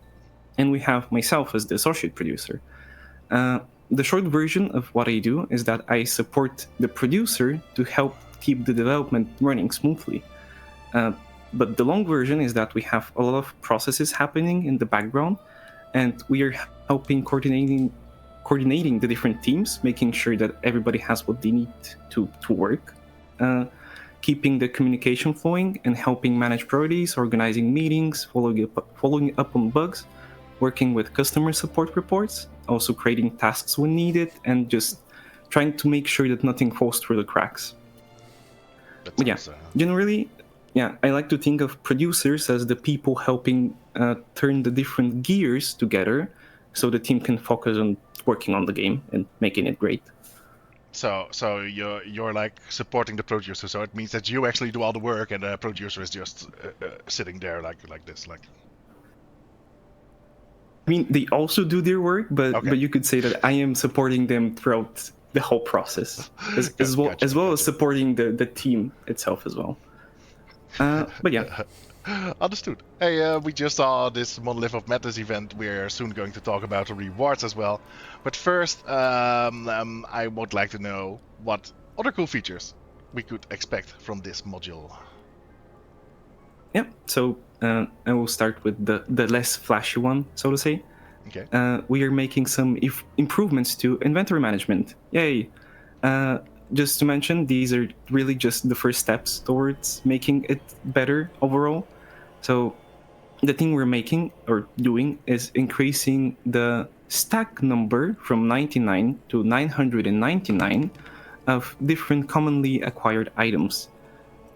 and we have myself as the associate producer. The short version of what I do is that I support the producer to help keep the development running smoothly. But the long version is that we have a lot of processes happening in the background, and we are helping coordinating the different teams, making sure that everybody has what they need to work, keeping the communication flowing, and helping manage priorities, organizing meetings, following up on bugs, working with customer support reports, also creating tasks when needed, and just trying to make sure that nothing falls through the cracks. That But yeah, sounds, generally, yeah, I like to think of producers as the people helping turn the different gears together so the team can focus on working on the game and making it great. So you're like supporting the producer. So it means that you actually do all the work, and the producer is just sitting there like this, like. I mean, they also do their work, but Okay. but you could say that I am supporting them throughout the whole process, as well Gotcha, as well as gotcha. supporting the team itself as well. But yeah, Understood. Hey, we just saw this Monolith of Madness event. We're soon going to talk about the rewards as well. But first, I would like to know what other cool features we could expect from this module. yeah. So I will start with the less flashy one, so to say. Okay. We are making some improvements to inventory management. Yay! Just to mention, these are really just the first steps towards making it better overall. So the thing we're making or doing is increasing the stack number from 99 to 999 of different commonly acquired items.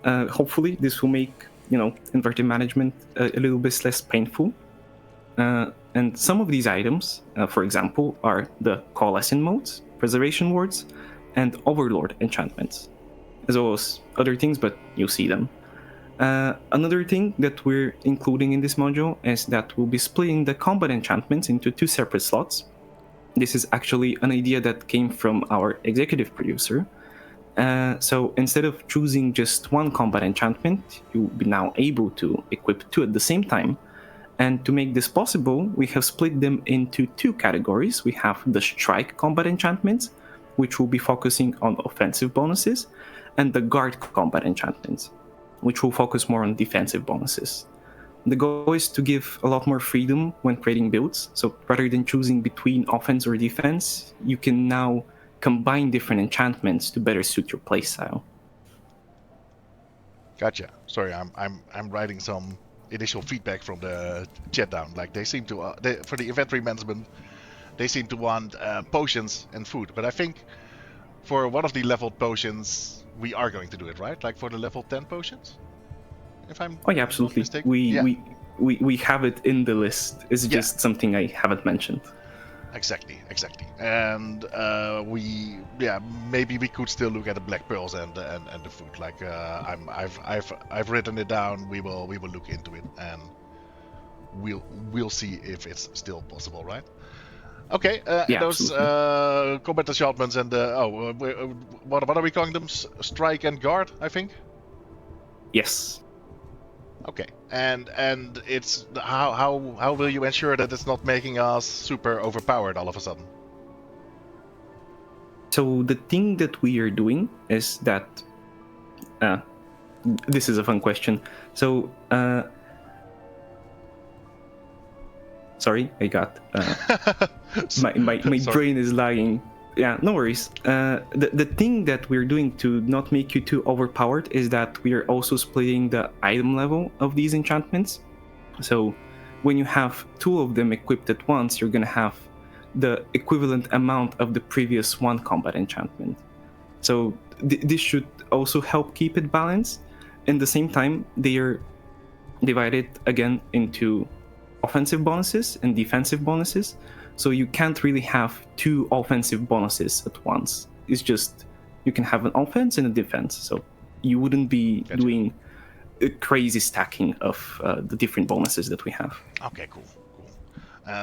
Hopefully, this will make inventory management a little bit less painful. And some of these items, for example, are the coalescent modes, preservation wards, and overlord enchantments, as well as other things, but you'll see them. Another thing that we're including in this module is that we'll be splitting the combat enchantments into 2 separate slots. This is actually an idea that came from our executive producer. So instead of choosing just 1 combat enchantment, you'll be now able to equip 2 at the same time. And to make this possible, we have split them into 2 categories. We have the strike combat enchantments, which will be focusing on offensive bonuses, and the guard combat enchantments, which will focus more on defensive bonuses. The goal is to give a lot more freedom when creating builds. So rather than choosing between offense or defense, you can now combine different enchantments to better suit your playstyle. Gotcha. Sorry, I'm writing some initial feedback from the chat down. Like they seem to for the inventory management, they seem to want potions and food. But I think for one of the leveled potions, we are going to do it, right? Like for the level 10 potions, if I'm yeah, absolutely. not mistaken. We have it in the list. It's just something I haven't mentioned. Exactly. And maybe we could still look at the black pearls and the food. Like I've written it down. We will look into it and we'll see if it's still possible, right? Okay. Those combat enchantments and what are we calling them? Strike and guard, I think. Yes. Okay, and it's how will you ensure that it's not making us super overpowered all of a sudden? So the thing that we are doing is that this is a fun question. So sorry, I got my brain is lagging. Yeah, no worries. The thing that we're doing to not make you too overpowered is that we are also splitting the item level of these enchantments. So when you have 2 of them equipped at once, you're going to have the equivalent amount of the previous 1 combat enchantment. So this should also help keep it balanced. At the same time, they are divided again into offensive bonuses and defensive bonuses. So you can't really have 2 offensive bonuses at once. It's just you can have an offense and a defense. So you wouldn't be doing a crazy stacking of the different bonuses that we have. Okay, cool.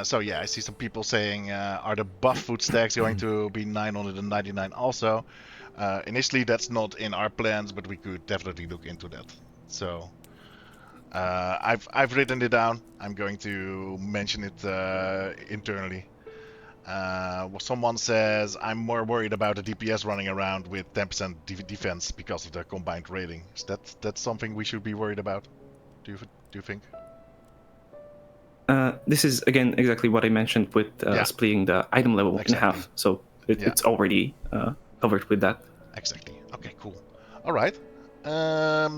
So yeah, I see some people saying, are the buff food stacks going to be 999 also? Initially, that's not in our plans, but we could definitely look into that. So I've written it down. I'm going to mention it internally. Someone says I'm more worried about the DPS running around with 10% defense because of the combined rating. Is that something we should be worried about? Do you think? This is again exactly what I mentioned with splitting the item level in half. So it's already covered with that. Exactly. Okay, cool. All right.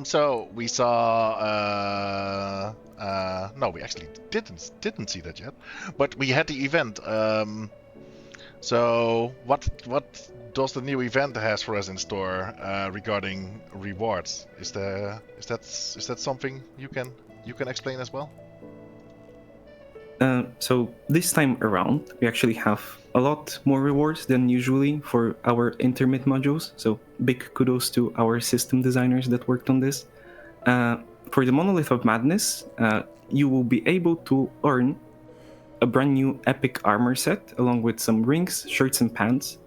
So we saw. No, we actually didn't see that yet, but we had the event. So what does the new event has for us in store regarding rewards? Is that something you can explain as well? So this time around, we actually have a lot more rewards than usually for our intermit modules. So big kudos to our system designers that worked on this. For the Monolith of Madness, you will be able to earn a brand new epic armor set along with some rings, shirts, and pants.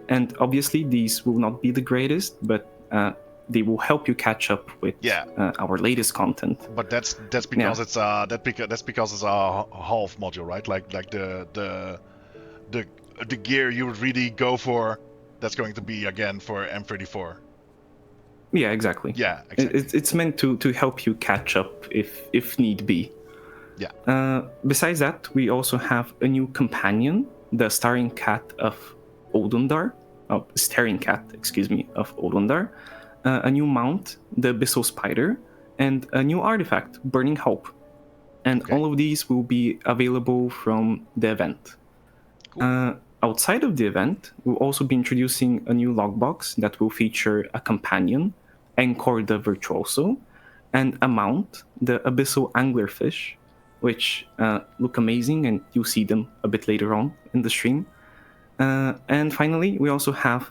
And obviously, these will not be the greatest, but they will help you catch up with our latest content. But that's because it's that's because it's a half module, right? Like the gear you would really go for, that's going to be again for M34. Yeah, exactly. Yeah, exactly. It's meant to help you catch up if need be. Yeah. Besides that, we also have a new companion, the Staring Cat of Oldundar. Staring Cat, excuse me, of Oldundar. A new mount, the Abyssal Spider, and a new artifact, Burning Hope. And all of these will be available from the event. Cool. Outside of the event, we'll also be introducing a new logbox that will feature a companion, Encore the Virtuoso, and a mount, the Abyssal Anglerfish, which look amazing, and you'll see them a bit later on in the stream. And finally, we also have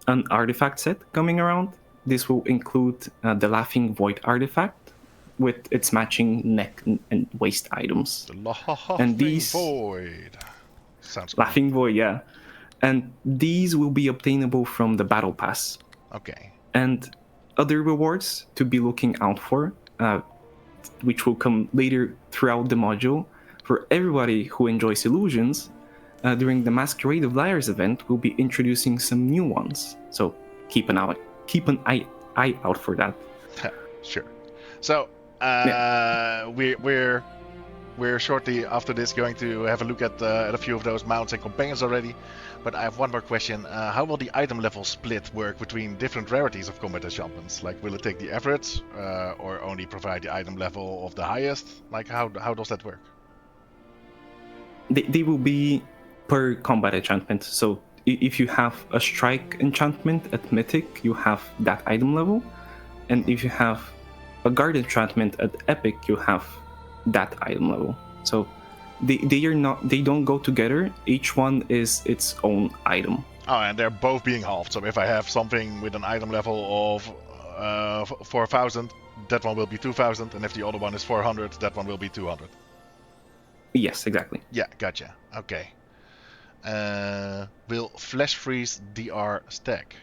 an artifact set coming around. This will include the Laughing Void artifact with its matching neck and waist items. The Laughing Void. Sounds cool. Laughing Void, yeah. And these will be obtainable from the Battle Pass. Okay. And other rewards to be looking out for, which will come later throughout the module. For everybody who enjoys illusions, during the Masquerade of Liars event, we'll be introducing some new ones. So keep an eye out for that. Sure. So we're shortly after this going to have a look at a few of those mounts and companions already. But I have one more question. How will the item level split work between different rarities of combat enchantments? Like, will it take the average, or only provide the item level of the highest? Like, how does that work? They will be per combat enchantment. So if you have a strike enchantment at Mythic, you have that item level. And if you have a guard enchantment at Epic, you have that item level. So they don't go together. Each one is its own item. Oh, and they're both being halved. So if I have something with an item level of 4,000, that one will be 2,000, and if the other one is 400, that one will be 200. Yes, exactly. Yeah, gotcha. Okay. Will Flash Freeze DR stack?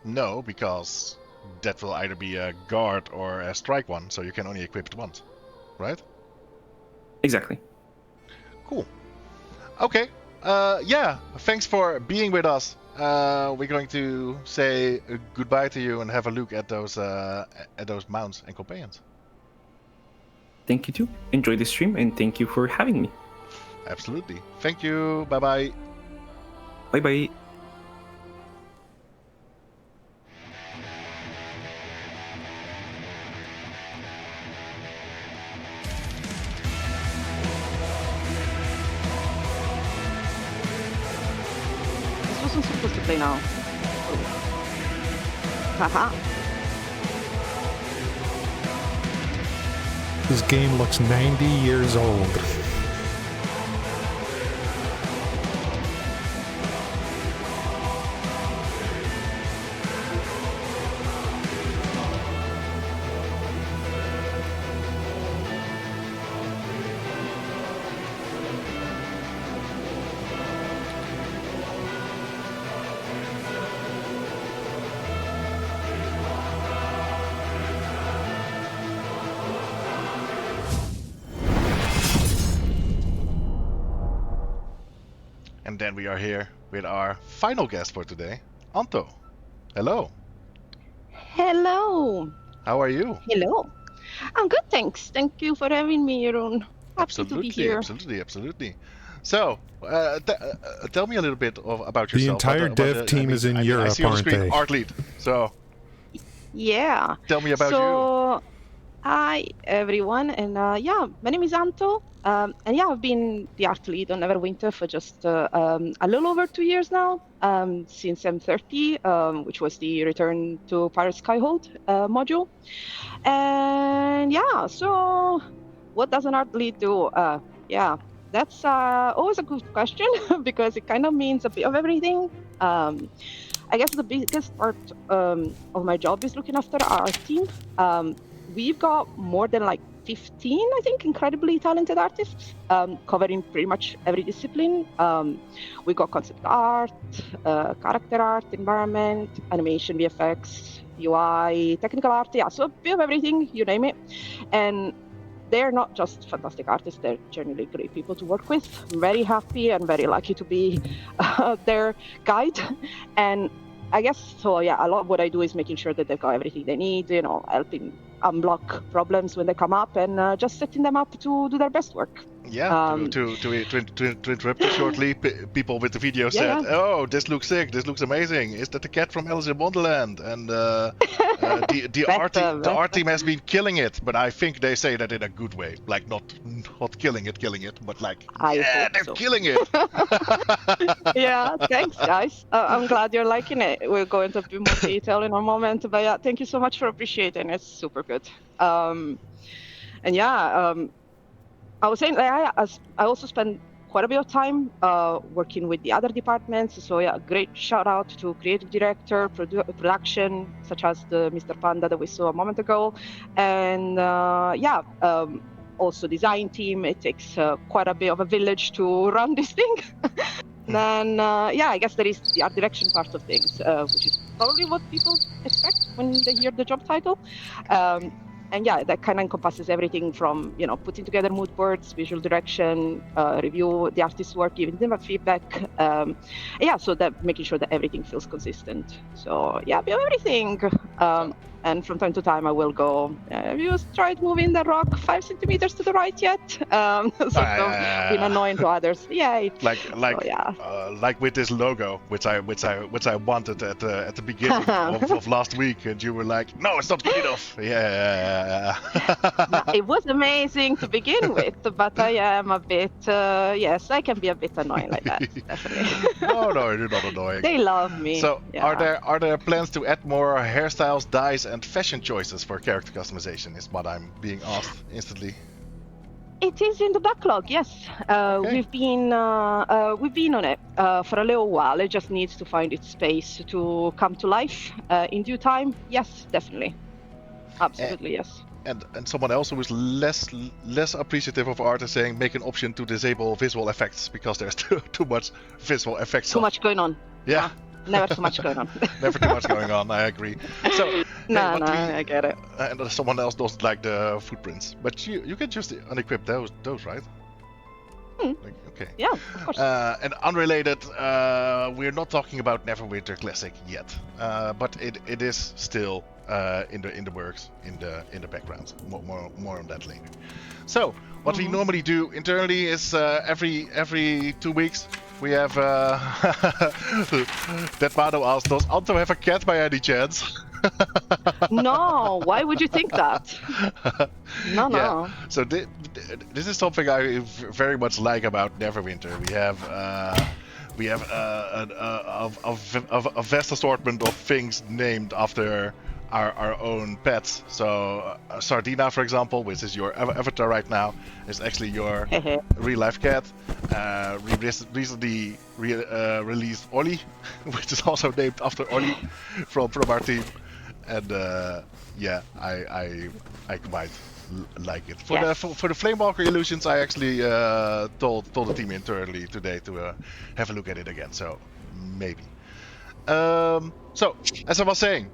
No, because that will either be a guard or a strike one, so you can only equip it once, right? Exactly. Cool. Okay. Yeah, thanks for being with us. We're going to say goodbye to you and have a look at those mounts and companions. Thank you too. Enjoy the stream, and thank you for having me. Absolutely. Thank you. Bye-bye. Bye-bye. This wasn't supposed to play now. Haha. This game looks 90 years old. And then we are here with our final guest for today, Anto. Hello. Hello. How are you? Hello. I'm good, thanks. Thank you for having me, Jeroen. Happy to be here. Absolutely. So, tell me a little bit about yourself. The entire dev team is in Europe, I see on the aren't screen they? art lead. So, Yeah. tell me about So, hi everyone, and yeah, my name is Anto, and yeah, I've been the art lead on Neverwinter for just a little over 2 years now, since M30, which was the Return to Pirate Skyhold module. And yeah, so what does an art lead do? Yeah, that's always a good question because it kind of means a bit of everything. I guess the biggest part of my job is looking after our team. We've got more than like 15, I think, incredibly talented artists covering pretty much every discipline. We got concept art, character art, environment, animation, VFX, UI, technical art, yeah, so a bit of everything, you name it. And they're not just fantastic artists, they're genuinely great people to work with. I'm very happy and very lucky to be their guide. And I guess, so yeah, a lot of what I do is making sure that they've got everything they need, helping unblock problems when they come up and just setting them up to do their best work. Yeah, to interrupt you shortly, people with the video said, yeah. "Oh, this looks sick. This looks amazing. Is that the cat from Alice in Wonderland?" And the art team has been killing it, but I think they say that in a good way, like not killing it, but like I hope they're so. killing it. Yeah, thanks, guys. I'm glad you're liking it. We'll go into a bit more detail in a moment, but yeah, thank you so much for appreciating it. It's super good. And yeah, I was saying I also spend quite a bit of time working with the other departments. So yeah, great shout out to creative director, production, such as the Mr. Panda that we saw a moment ago, and also design team. It takes quite a bit of a village to run this thing. Then I guess there is the art direction part of things, which is probably what people expect when they hear the job title. And yeah, that kind of encompasses everything from, putting together mood boards, visual direction, review the artist's work, giving them a feedback. So that making sure that everything feels consistent. So yeah, a bit of everything. And from time to time, I will go, have you tried moving the rock 5 centimeters to the right yet? Being annoying to others. Yeah. Like with this logo, which I wanted at the beginning of last week, and you were like, "No, it's not good enough." Yeah. It was amazing to begin with, but I am a bit. Yes, I can be a bit annoying like that. Definitely. No, you're not annoying. They love me. So, yeah. are there plans to add more hairstyles, dyes, and fashion choices for character customization? Is what I'm being asked instantly. It is in the backlog, yes. Okay. We've been on it for a little while. It just needs to find its space to come to life in due time. Yes, definitely, absolutely, yes. And someone else who is less appreciative of art is saying make an option to disable visual effects because there's too much visual effects. Too much going on. Yeah. Never too much going on. Never too much going on. I agree. So I get it. And someone else doesn't like the footprints, but you can just unequip those, right? Okay. Yeah, of course. And unrelated, we're not talking about Neverwinter Classic yet, but it is still in the works, in the background. More on that later. So what we normally do internally is every 2 weeks we have that Mano asked, does Anto have a cat by any chance? No, why would you think that? No. Yeah. So this is something I very much like about Neverwinter. We have a vast assortment of things named after our own pets. So Sardina, for example, which is your avatar right now, is actually your real life cat. We recently released Ollie, which is also named after Ollie from our team. And I quite like it. For the Flamewalker illusions, I actually told the team internally today to have a look at it again. So maybe. So as I was saying,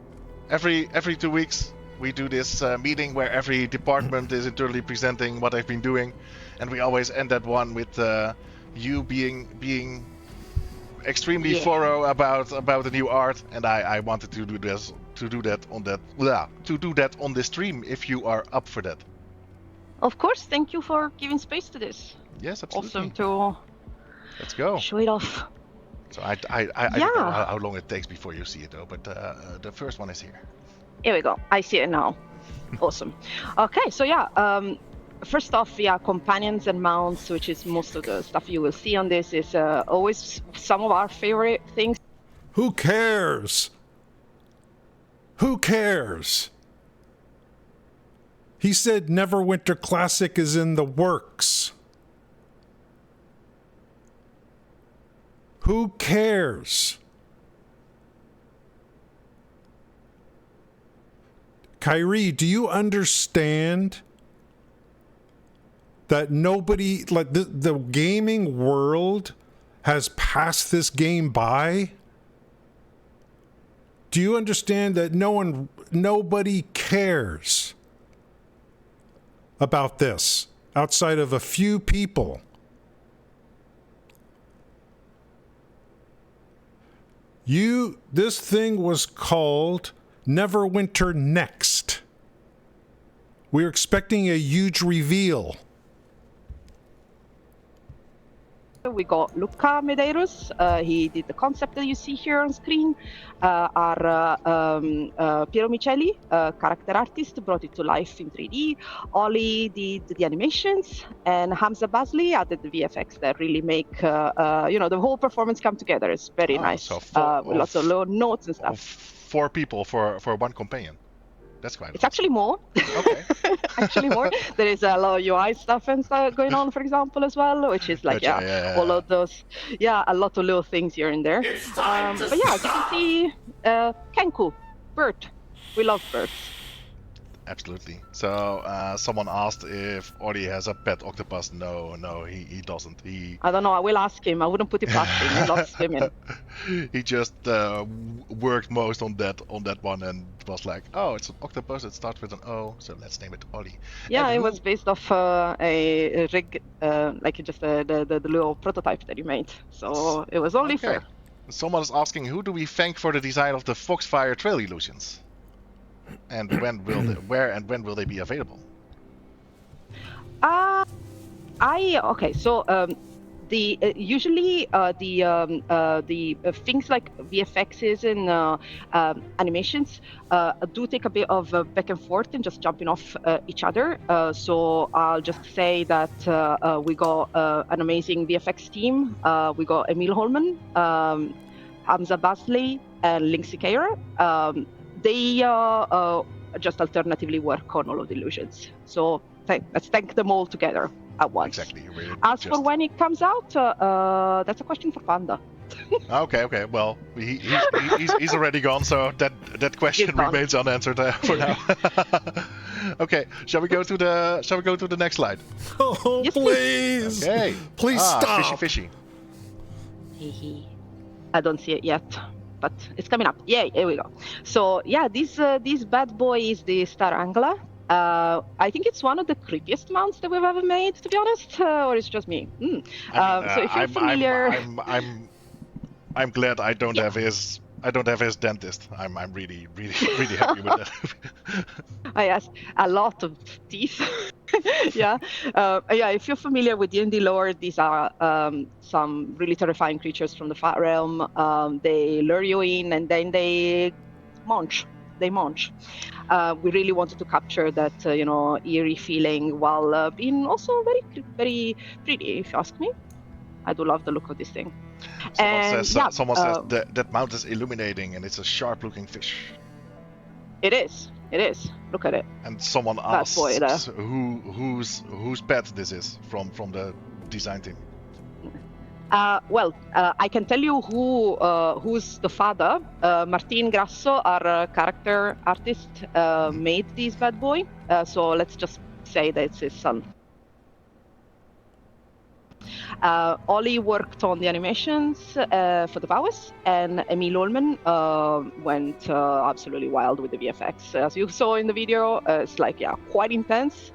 every 2 weeks we do this meeting where every department is internally presenting what they've been doing, and we always end that one with you being extremely thorough about the new art, and I wanted to do this. To do that on the stream, if you are up for that. Of course, thank you for giving space to this. Yes, absolutely. Awesome to let's go. Show it off. So I don't know how long it takes before you see it though, but the first one is here. Here we go. I see it now. Awesome. Okay, so first off, companions and mounts, which is most of the stuff you will see on this, is always some of our favorite things. Who cares? Who cares? He said Neverwinter Classic is in the works. Who cares? Kyrie, do you understand that nobody, like the gaming world has passed this game by? Do you understand that nobody cares about this outside of a few people? This thing was called Neverwinter Next. We're expecting a huge reveal. We got Luca Medeiros. He did the concept that you see here on screen. Piero Micheli, character artist, brought it to life in 3D. Oli did the animations, and Hamza Basli added the VFX that really make the whole performance come together. It's very nice. So With lots of little notes and stuff. 4 people for one companion. That's quite. It's actually more. Okay. Actually more. There is a lot of UI stuff and stuff going on, for example, as well, which is like all of those, a lot of little things here and there. But yeah, as you can see, Kenku, bird. We love birds. Absolutely. So someone asked if Ori has a pet octopus. No, he doesn't. I don't know. I will ask him. I wouldn't put it past him. He loves swimming. He just worked most on that one and was like, oh, it's an octopus. It starts with an O, so let's name it Ori. Yeah, it was based off a rig, like just the little prototype that he made. So it was only fair. Someone is asking, who do we thank for the design of the Foxfire trail illusions? And when will they be available? Usually the things like VFXs and animations do take a bit of back and forth and just jumping off each other. So I'll just say that we got an amazing VFX team. We got Emil Holman, Hamza Basli, and Link Siqueira. They just alternatively work on all of the illusions. So let's thank them all together at once. Exactly. As for when it comes out, that's a question for Panda. Okay. Well, he's already gone, so that question remains unanswered for now. Okay, shall we go to the next slide? Oh, yes, please! Okay. Please stop. Fishy. I don't see it yet, but it's coming up. Yay, here we go. So yeah, this bad boy is the Star Angler. I think it's one of the creepiest mounts that we've ever made, to be honest, or it's just me. So if you're familiar, I'm glad I don't have his dentist. I'm really happy with that. Yes, a lot of teeth. Yeah. If you're familiar with D&D lore, these are some really terrifying creatures from the Far Realm. They lure you in and then they munch. We really wanted to capture that, eerie feeling while being also very, very pretty, if you ask me. I do love the look of this thing. Someone says that mount is illuminating and it's a sharp-looking fish. It is. Look at it. And someone asks whose pet this is from the design team. I can tell you who's the father. Martin Grasso, our character artist, made this bad boy. So let's just say that it's his son. Oli worked on the animations for the Bowers, and Emil Olman went absolutely wild with the VFX. As you saw in the video, it's quite intense.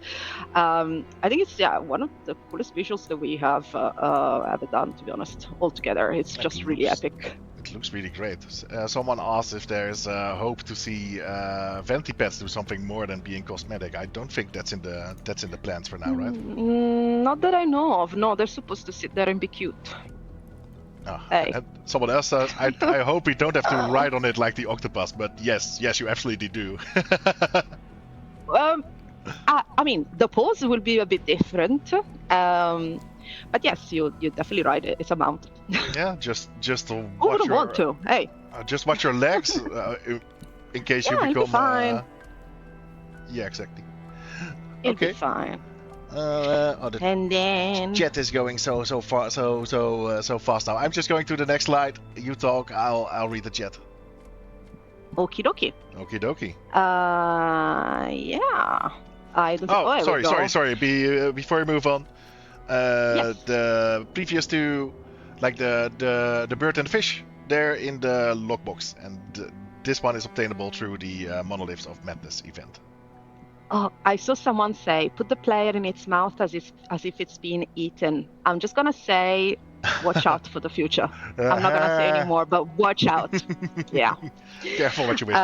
I think it's one of the coolest visuals that we have ever done, to be honest, altogether. It's just really epic. It looks really great. Someone asked if there's hope to see Ventipets do something more than being cosmetic. I don't think that's in the plans for now, right? Not that I know of. No, they're supposed to sit there and be cute. Hey. And someone else says, I hope we don't have to ride on it like the octopus, but yes, you absolutely do. I mean, the pose will be a bit different. But yes, you definitely ride it. It's a mount. Yeah, just who wouldn't want to? Hey. Just watch your legs in case you become. It'll be fine. Yeah, exactly. It'll be fine. And then chat is going so fast now. I'm just going to the next slide. You talk. I'll read the chat. Okie dokie. Okie dokie. Yeah. Sorry. Before we move on. Yes. The previous two, like the bird and the fish, they're in the logbox, and this one is obtainable through the Monoliths of Madness event. Oh, I saw someone say, put the player in its mouth as if it's being eaten. I'm just gonna say, watch out for the future. I'm not gonna say anymore, but watch out. Yeah. Careful what you wish.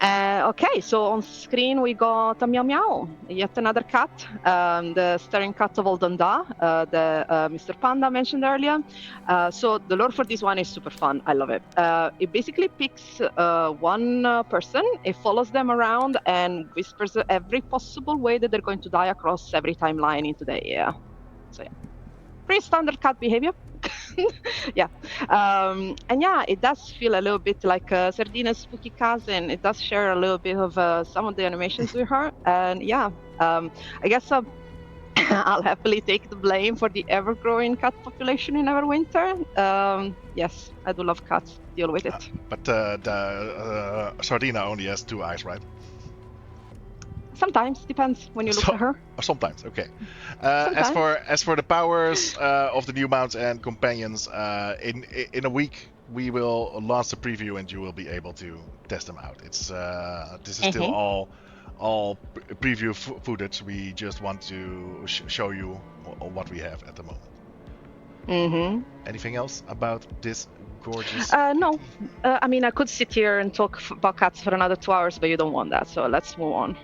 Okay, so on screen we got a Meow Meow, yet another cat, the staring cat of Oldonda, Mr. Panda mentioned earlier. So the lore for this one is super fun. I love it. It basically picks one person, it follows them around and whispers every possible way that they're going to die across every timeline into the air. So yeah, pretty standard cat behavior. Yeah. And yeah, it does feel a little bit like Sardina's spooky cousin. It does share a little bit of some of the animations with her. And yeah, I guess I'll happily take the blame for the ever-growing cat population in Neverwinter. Yes, I do love cats. Deal with it. But the Sardina only has 2 eyes, right? Sometimes depends when you look at her. Sometimes, okay. Sometimes. As for the powers of the new mounts and companions, in a week we will launch the preview and you will be able to test them out. It's this is still all preview footage. We just want to show you what we have at the moment. Anything else about this gorgeous? No. I mean, I could sit here and talk about cats for another 2 hours, but you don't want that, so let's move on.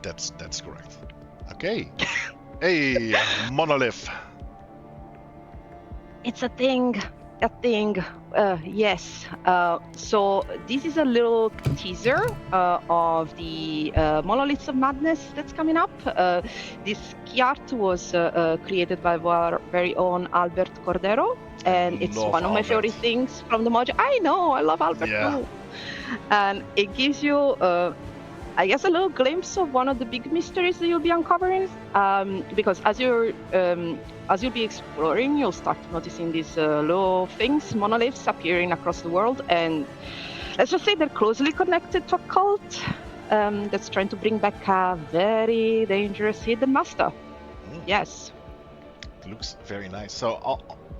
That's correct. Okay. Hey, monolith. It's a thing. Yes. So this is a little teaser of the Monoliths of Madness that's coming up. This key art was created by our very own Albert Cordero, and it's one of my favorite things from the module. I know, I love Albert too. And it gives you I guess a little glimpse of one of the big mysteries that you'll be uncovering, because as you'll be exploring, you'll start noticing these little things, monoliths appearing across the world, and let's just say they're closely connected to a cult that's trying to bring back a very dangerous hidden master. Yes. It looks very nice. So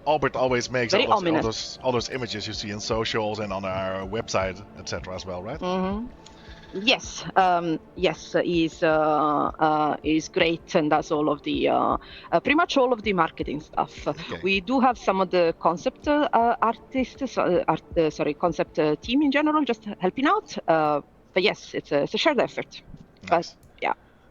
Albert always makes all those images you see in socials and on our website, etc. as well, right? Yes, he's great and does all of the pretty much all of the marketing stuff. Okay. We do have some of the concept artists, concept team in general, just helping out. But yes, it's a shared effort. Nice.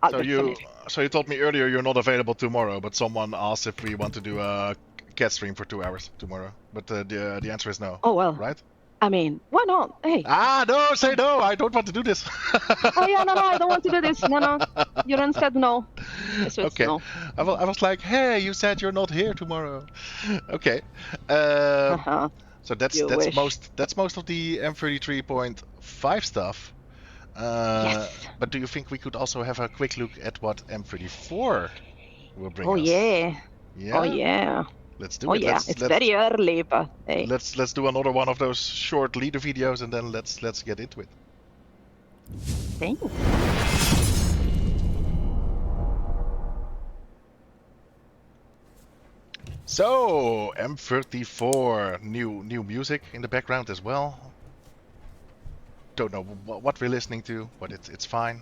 But yeah, So you told me earlier you're not available tomorrow, but someone asked if we want to do a cat stream for 2 hours tomorrow. But the answer is no. Oh well. Right? I mean, why not? Hey. No, say no. I don't want to do this. Oh yeah, no, I don't want to do this. No. You said no. So it's okay. No. I was like, hey, you said you're not here tomorrow. Okay. So that's most of the M33.5 stuff. Yes. But do you think we could also have a quick look at what M34 will bring us? Oh yeah. Yeah. Oh yeah. Let's do it. Yeah, it's very early, but hey. Let's do another one of those short leader videos, and then let's get into it. Thanks. So M34, new music in the background as well. Don't know what we're listening to, but it's fine.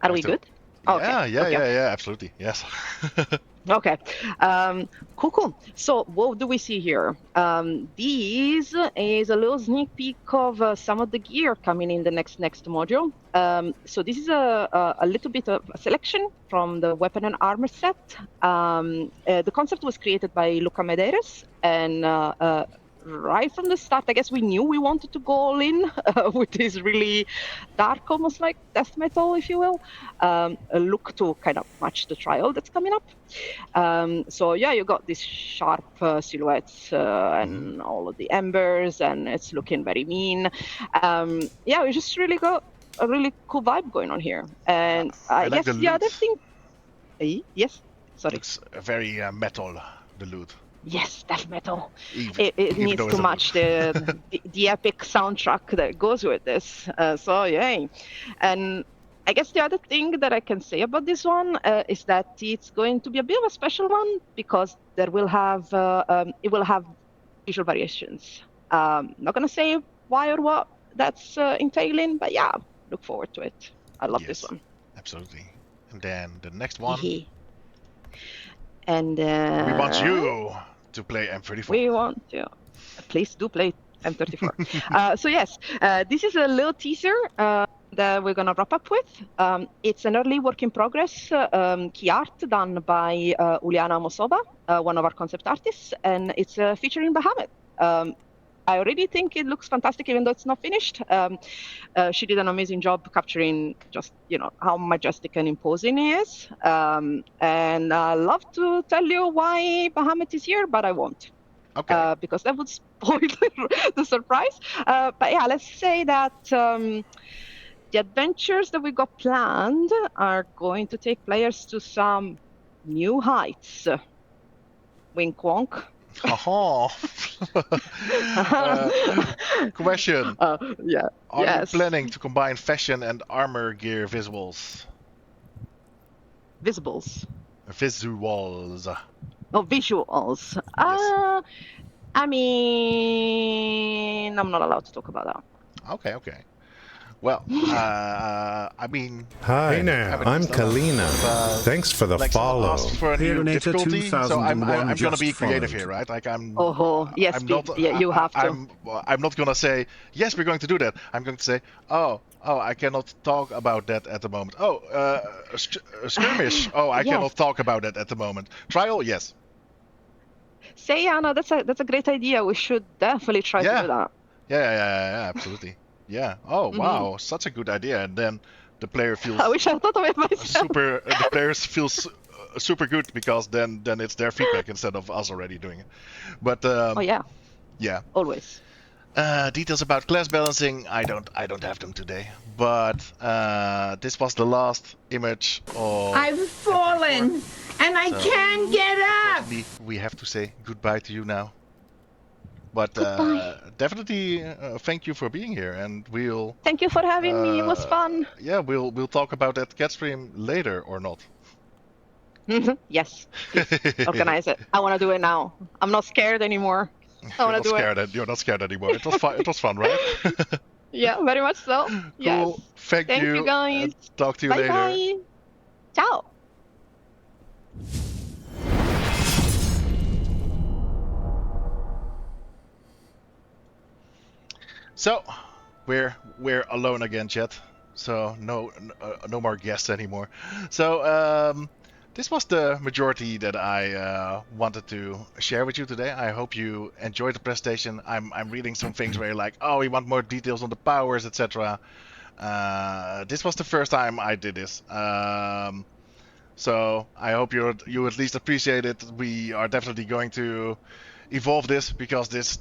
Are we good? Yeah, absolutely, yes. Okay, cool. So what do we see here? This is a little sneak peek of some of the gear coming in the next module. So this is a little bit of a selection from the weapon and armor set. The concept was created by Luca Medeiros, and right from the start, I guess we knew we wanted to go all in with this really dark, almost like death metal, if you will, look to kind of match the trial that's coming up. So yeah, you got these sharp silhouettes and all of the embers, and it's looking very mean. Yeah, we just really got a really cool vibe going on here. And I guess the other thing... Yes? Sorry. Looks very metal, the loot. Yes, death metal. It needs to match the epic soundtrack that goes with this. So yay. And I guess the other thing that I can say about this one is that it's going to be a bit of a special one because it will have visual variations. Not gonna say why or what that's entailing, but yeah, look forward to it. I love this one. Absolutely. And then the next one. And we want you to play M34. We want to. Please do play M34. So yes, this is a little teaser that we're gonna wrap up with. It's an early work in progress key art done by Uliana Mosova, one of our concept artists, and it's featuring Bahamut. I already think it looks fantastic, even though it's not finished. She did an amazing job capturing just, how majestic and imposing he is. And I love to tell you why Bahamut is here, but I won't. Okay. Because that would spoil the surprise. But yeah, let's say that the adventures that we got planned are going to take players to some new heights. Wink wonk. Haha. Question. Yeah. Are you Yes. planning to combine fashion and armor gear visuals? Visibles. Visuals. Oh, visuals. Yes. I mean, I'm not allowed to talk about that. Okay, okay. Well, I mean, Hi, Hey now. haven't I'm used enough, Kalina. Thanks for the like follow. asked for a new Perinator difficulty, so I'm 2001 gonna be just creative followed. here, right? Like Oh, yes, I'm not. yeah, you have to. I'm not gonna say yes. We're going to do that. I'm going to say, oh, I cannot talk about that at the moment. Oh, skirmish. Oh, I Yes. cannot talk about that at the moment. Trial, yes. Say, Anna, that's a great idea. We should definitely try to Yeah. do that. Yeah, absolutely. Yeah. Oh, Mhm. wow, such a good idea. And then the player feels I wish I thought of it myself. super. The players feel super good because then it's their feedback instead of us already doing it. But Oh yeah, yeah. always. Details about class balancing, I don't have them today. But this was the last image of. I've fallen and I can't get up. We have to say goodbye to you now. But definitely thank you for being here, and we'll. Thank you for having me. It was fun. Yeah, we'll talk about that cat stream later or not. Yes, please organize it. I want to do it now. I'm not scared anymore. I want to do it. You're not scared anymore. It was fun. It was fun, right? Yeah, very much so. Yes. Cool. Thank you guys. and talk to you Bye later. bye. Ciao. So, we're alone again, chat. So no more guests anymore. So this was the majority that I wanted to share with you today. I hope you enjoyed the presentation. I'm reading some things where you're like, oh, we want more details on the powers, etc. This was the first time I did this. So I hope you at least appreciate it. We are definitely going to evolve this because this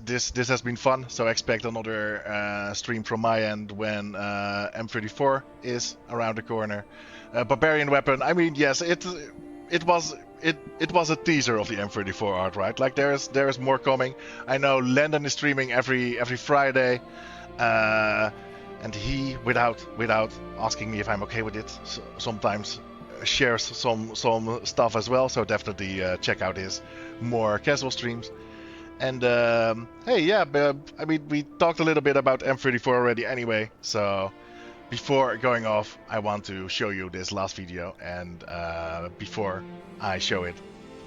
has been fun. So expect another stream from my end when M34 is around the corner. Barbarian weapon. I mean, yes, it was a teaser of the M34 art, right? Like there's more coming. I know Landon is streaming every Friday, and he without asking me if I'm okay with it, sometimes shares some stuff as well. So definitely check out his more casual streams. And hey, yeah, I mean, we talked a little bit about M34 already anyway, so before going off, I want to show you this last video, and before I show it,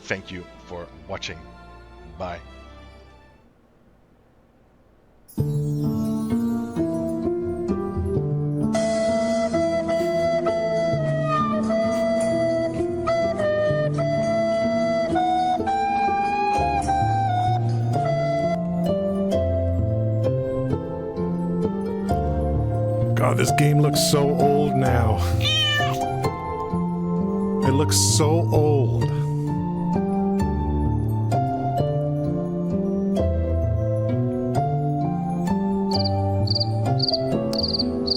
thank you for watching. Bye. God, this game looks so old now. It looks so old.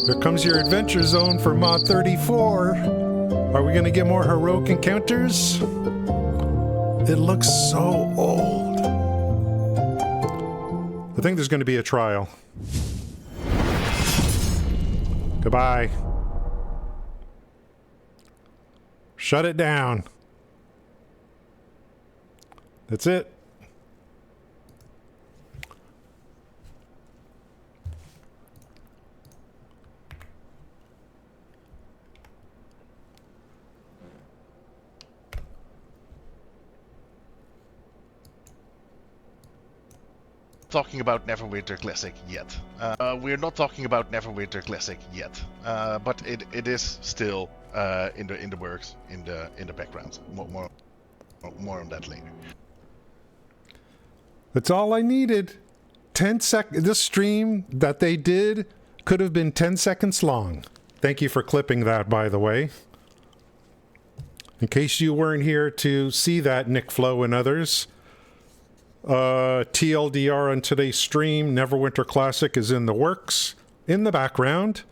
Here comes your adventure zone for Mod 34. Are we going to get more heroic encounters? It looks so old. I think there's going to be a trial. Goodbye. Shut it down. That's it. talking about Neverwinter Classic yet. We're not talking about Neverwinter Classic yet. But it is still in the works, in the background. More on that later. That's all I needed. 10 seconds. This stream that they did could have been 10 seconds long. Thank you for clipping that, by the way. In case you weren't here to see that, Nick Flo and others. TLDR on today's stream, Neverwinter Classic is in the works, in the background,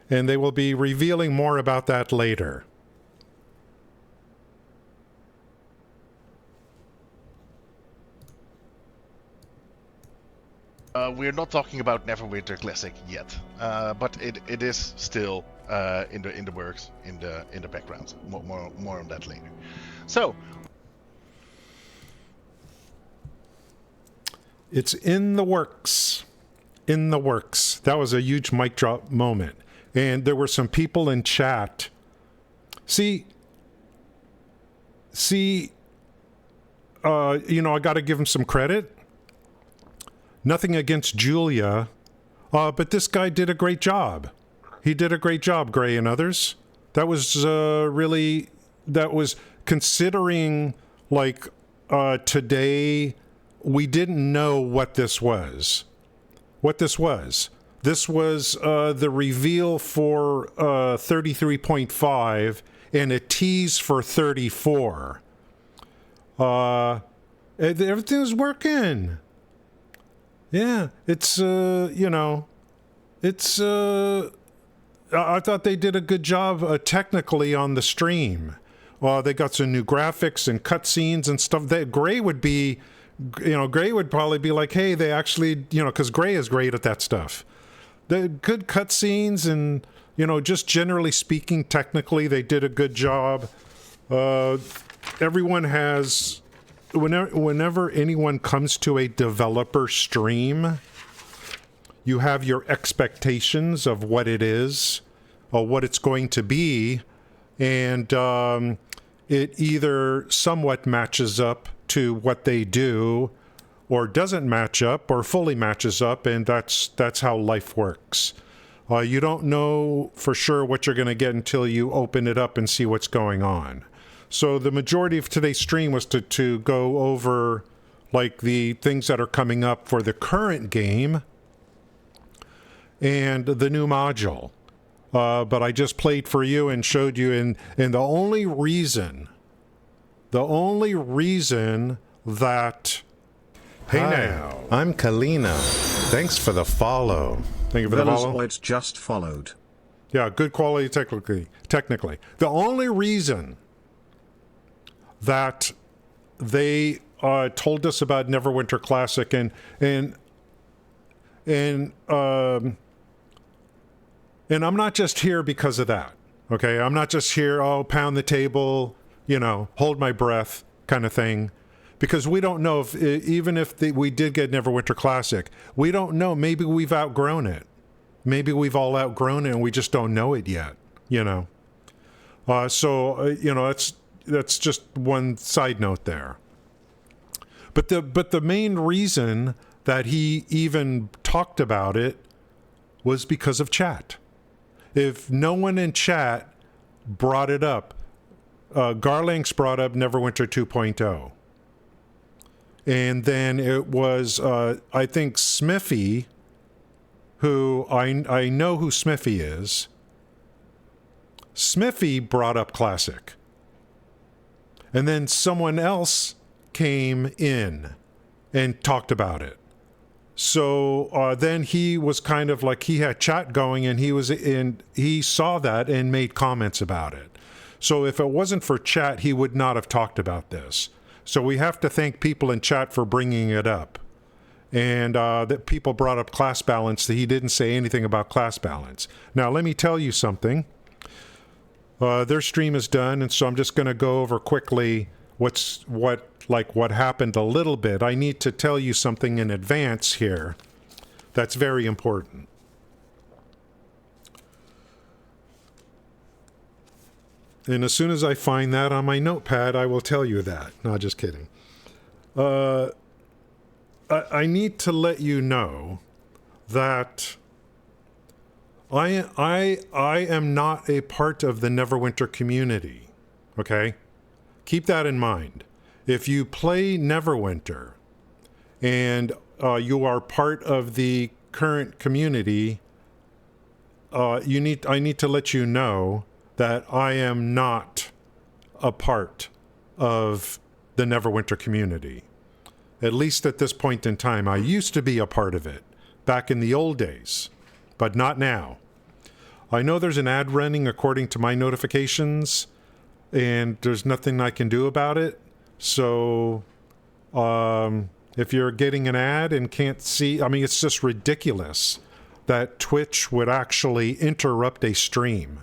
and they will be revealing more about that later. We're not talking about Neverwinter Classic yet, but it is still in the works, in the background. More on that later. So, it's in the works. In the works. That was a huge mic drop moment, and there were some people in chat. See. I got to give him some credit. Nothing against Julia, but this guy did a great job. He did a great job, Gray and others. That was considering, like, today, we didn't know what this was. This was the reveal for 33.5 and a tease for 34. Everything was working. Yeah, it's, I thought they did a good job technically on the stream. They got some new graphics and cutscenes and stuff. Gray would probably be like, hey, they actually, because Gray is great at that stuff. The good cutscenes and, just generally speaking, technically, they did a good job. Everyone has... Whenever anyone comes to a developer stream, you have your expectations of what it is, or what it's going to be, and it either somewhat matches up to what they do, or doesn't match up, or fully matches up, and that's how life works. You don't know for sure what you're going to get until you open it up and see what's going on. So the majority of today's stream was to go over, like, the things that are coming up for the current game and the new module. But I just played for you and showed you, and the only reason that... Hey now, I'm Kalina. Thanks for the follow. Thank you for the follow. Velozoid just followed. Yeah, good quality technically. The only reason that they told us about Neverwinter Classic and I'm not just here because of that. Okay, I'm not just here, pound the table, hold my breath kind of thing, because we don't know if we did get Neverwinter Classic, we don't know. Maybe we've outgrown it. Maybe we've all outgrown it and we just don't know it yet. That's just one side note there. But the main reason that he even talked about it was because of chat. If no one in chat brought it up, Garlanx brought up Neverwinter 2.0. And then it was, I think, Smithy, who I know who Smithy is. Smithy brought up Classic. And then someone else came in and talked about it. So then he was kind of like, he had chat going, and he saw that and made comments about it. So if it wasn't for chat, he would not have talked about this. So we have to thank people in chat for bringing it up. And that people brought up class balance. That he didn't say anything about class balance. Now, let me tell you something. Their stream is done, and so I'm just going to go over quickly what happened a little bit. I need to tell you something in advance here that's very important. And as soon as I find that on my notepad, I will tell you that. No, just kidding. I need to let you know that I am not a part of the Neverwinter community. Okay? Keep that in mind. If you play Neverwinter and you are part of the current community, I need to let you know that I am not a part of the Neverwinter community. At least at this point in time. I used to be a part of it back in the old days, but not now. I know there's an ad running according to my notifications, and there's nothing I can do about it. So if you're getting an ad and can't see, I mean, it's just ridiculous that Twitch would actually interrupt a stream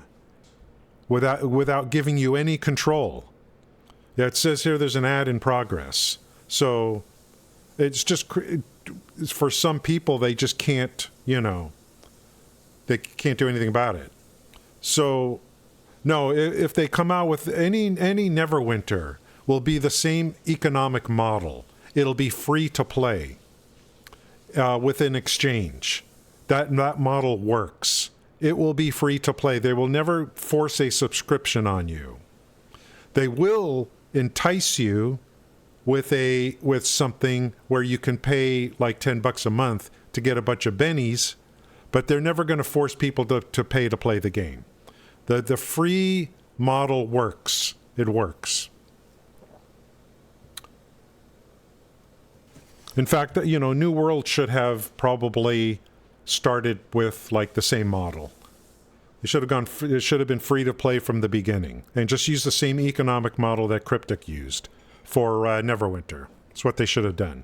without giving you any control. Yeah, it says here there's an ad in progress. So it's just, for some people, they just can't, they can't do anything about it. So, no, if they come out with any Neverwinter, will be the same economic model. It'll be free to play with an exchange. That model works. It will be free to play. They will never force a subscription on you. They will entice you with something where you can pay like $10 a month to get a bunch of bennies, but they're never going to force people to pay to play the game. The free model works. It works. In fact, New World should have probably started with like the same model. It should have been free to play from the beginning and just use the same economic model that Cryptic used for Neverwinter. That's what they should have done.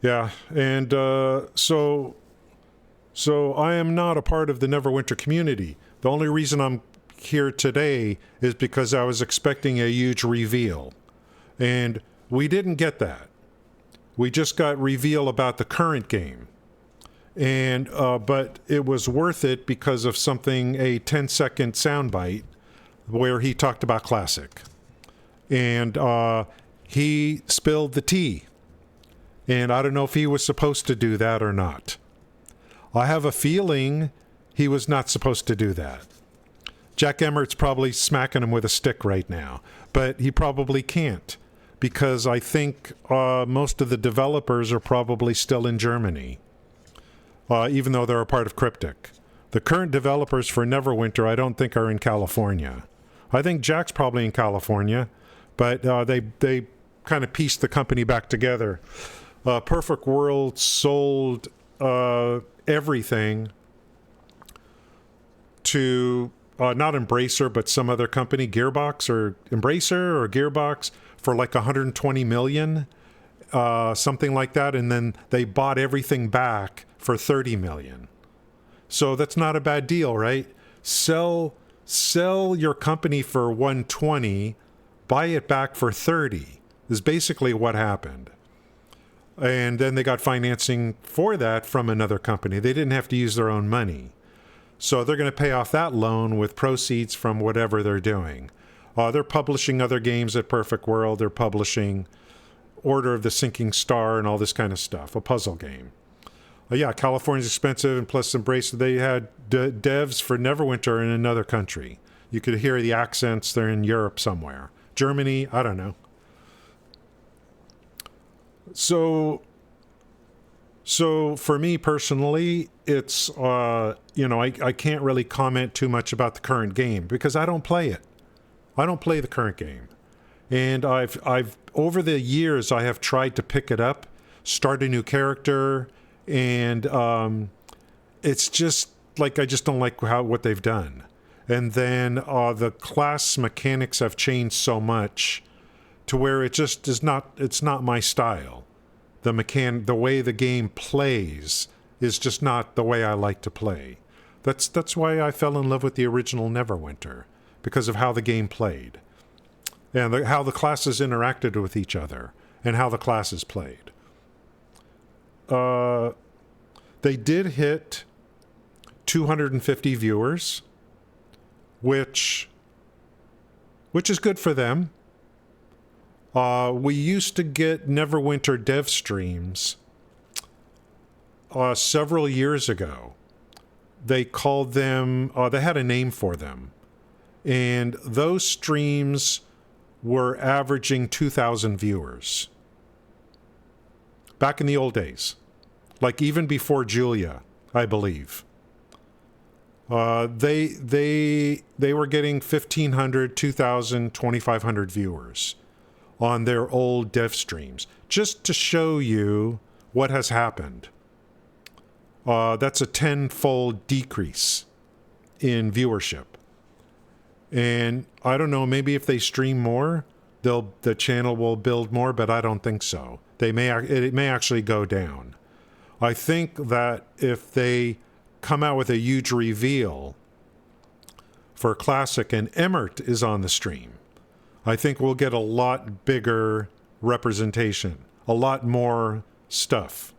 Yeah, and so I am not a part of the Neverwinter community. The only reason I'm here today is because I was expecting a huge reveal, and we didn't get that. We just got reveal about the current game, and but it was worth it because of something, a 10-second soundbite where he talked about Classic. And he spilled the tea. And I don't know if he was supposed to do that or not. I have a feeling he was not supposed to do that. Jack Emmert's probably smacking him with a stick right now. But he probably can't. Because I think most of the developers are probably still in Germany. Even though they're a part of Cryptic. The current developers for Neverwinter I don't think are in California. I think Jack's probably in California. But they kind of pieced the company back together. Perfect World sold everything to not Embracer, but some other company, Gearbox or Embracer or Gearbox, for like 120 million, something like that. And then they bought everything back for 30 million. So that's not a bad deal, right? Sell your company for 120, buy it back for 30 is basically what happened. And then they got financing for that from another company. They didn't have to use their own money. So they're going to pay off that loan with proceeds from whatever they're doing. They're publishing other games at Perfect World. They're publishing Order of the Sinking Star and all this kind of stuff, a puzzle game. Yeah, California's expensive, and plus Embrace, they had devs for Neverwinter in another country. You could hear the accents. They're in Europe somewhere. Germany, I don't know. So for me personally, it's, I can't really comment too much about the current game because I don't play it. I don't play the current game. And I've over the years, I have tried to pick it up, start a new character, and it's just like, I just don't like what they've done. And then the class mechanics have changed so much to where it just is not, it's not my style. The way the game plays is just not the way I like to play. That's why I fell in love with the original Neverwinter, because of how the game played. And how the classes interacted with each other, and how the classes played. They did hit 250 viewers, which is good for them. We used to get Neverwinter dev streams several years ago. They called them, they had a name for them. And those streams were averaging 2,000 viewers. Back in the old days. Like even before Julia, I believe. They were getting 1,500, 2,000, 2,500 viewers on their old dev streams. Just to show you what has happened. That's a 10-fold decrease in viewership. And I don't know, maybe if they stream more, the channel will build more, but I don't think so. It may actually go down. I think that if they come out with a huge reveal for Classic and Emmert is on the stream, I think we'll get a lot bigger representation, a lot more stuff.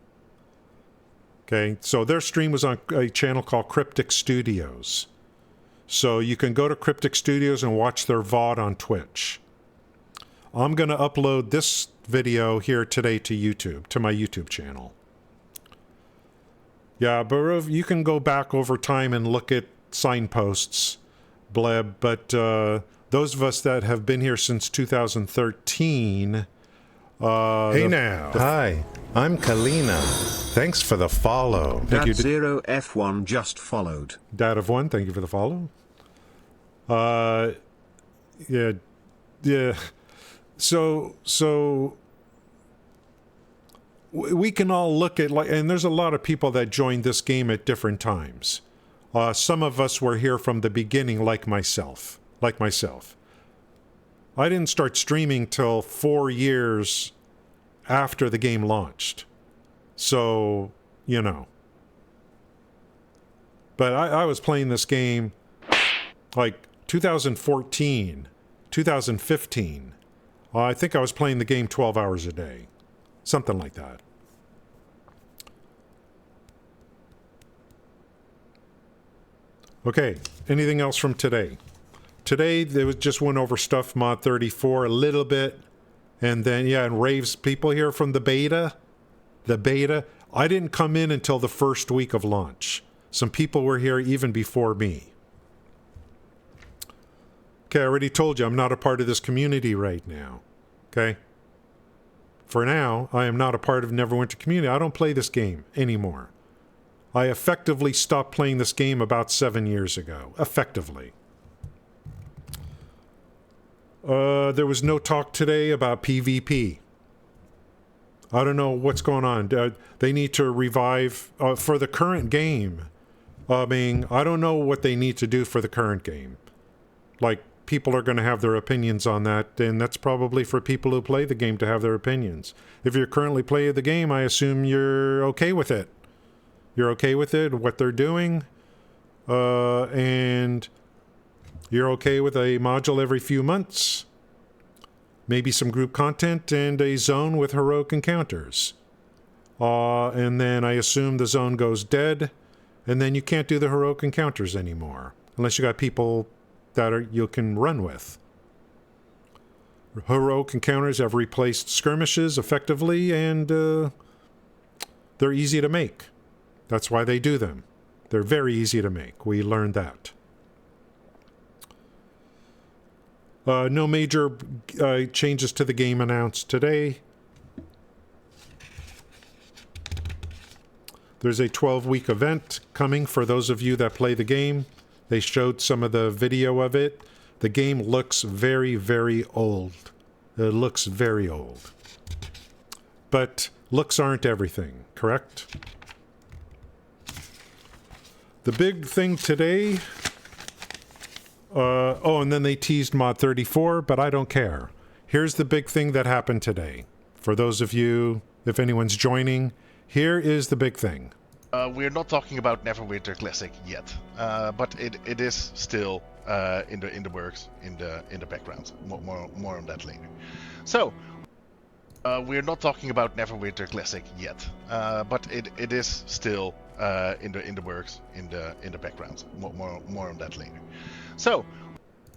Okay, so their stream was on a channel called Cryptic Studios. So you can go to Cryptic Studios and watch their VOD on Twitch. I'm going to upload this video here today to YouTube, to my YouTube channel. Yeah, but you can go back over time and look at signposts, Bleb, but those of us that have been here since 2013... hey now. Hi, I'm Kalina. Thanks for the follow. Thank you. Zero F1 just followed. Dad of One, thank you for the follow. Yeah. So we can all look at, like, and there's a lot of people that joined this game at different times. Some of us were here from the beginning, like myself. I didn't start streaming till 4 years after the game launched. So, you know. But I was playing this game like 2014, 2015. I think I was playing the game 12 hours a day. Something like that. Okay, anything else from today? Today, there was just went over Stuff Mod 34 a little bit. And then, yeah, and Raves, people here from the beta. I didn't come in until the first week of launch. Some people were here even before me. Okay, I already told you I'm not a part of this community right now. Okay? For now, I am not a part of Neverwinter community. I don't play this game anymore. I effectively stopped playing this game about 7 years ago. Effectively. There was no talk today about PvP. I don't know what's going on. They need to revive for the current game. I mean, I don't know what they need to do for the current game. Like, people are going to have their opinions on that, and that's probably for people who play the game to have their opinions. If you're currently playing the game, I assume you're okay with it. You're okay with it, what they're doing, and you're okay with a module every few months. Maybe some group content and a zone with heroic encounters. And then I assume the zone goes dead, and then you can't do the heroic encounters anymore. Unless you got people that you can run with. Heroic encounters have replaced skirmishes effectively, and they're easy to make. That's why they do them. They're very easy to make. We learned that. No major changes to the game announced today. There's a 12-week event coming for those of you that play the game. They showed some of the video of it. The game looks very, very old. It looks very old. But looks aren't everything, correct? The big thing today... and then they teased Mod 34, but I don't care. Here's the big thing that happened today. For those of you, if anyone's joining, here is the big thing. We're not talking about Neverwinter Classic yet, but it is still in the works, in the background. More on that later. So we're not talking about Neverwinter Classic yet, but it is still in the works, in the background. More on that later. So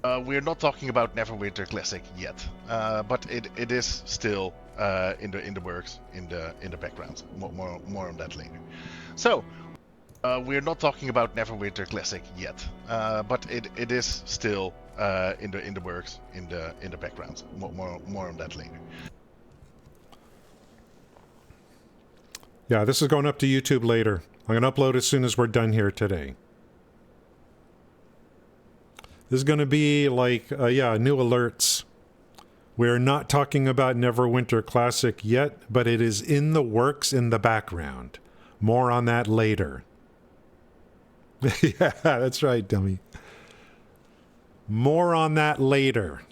We're not talking about Neverwinter Classic yet, but it is still in the works, in the background. More on that later. So we're not talking about Neverwinter Classic yet, but it is still in the works, in the background. More on that later. Yeah, this is going up to YouTube later. I'm going to upload as soon as we're done here today. This is going to be like, new alerts. We're not talking about Neverwinter Classic yet, but it is in the works in the background. More on that later. Yeah, that's right, dummy. More on that later.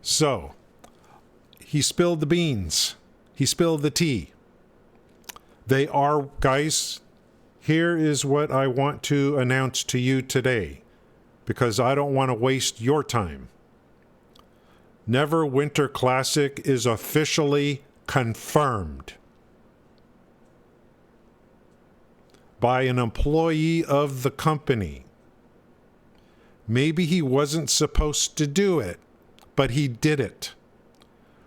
So, he spilled the beans. He spilled the tea. They are, guys, here is what I want to announce to you today, because I don't want to waste your time. Neverwinter Classic is officially confirmed by an employee of the company. Maybe he wasn't supposed to do it, but he did it.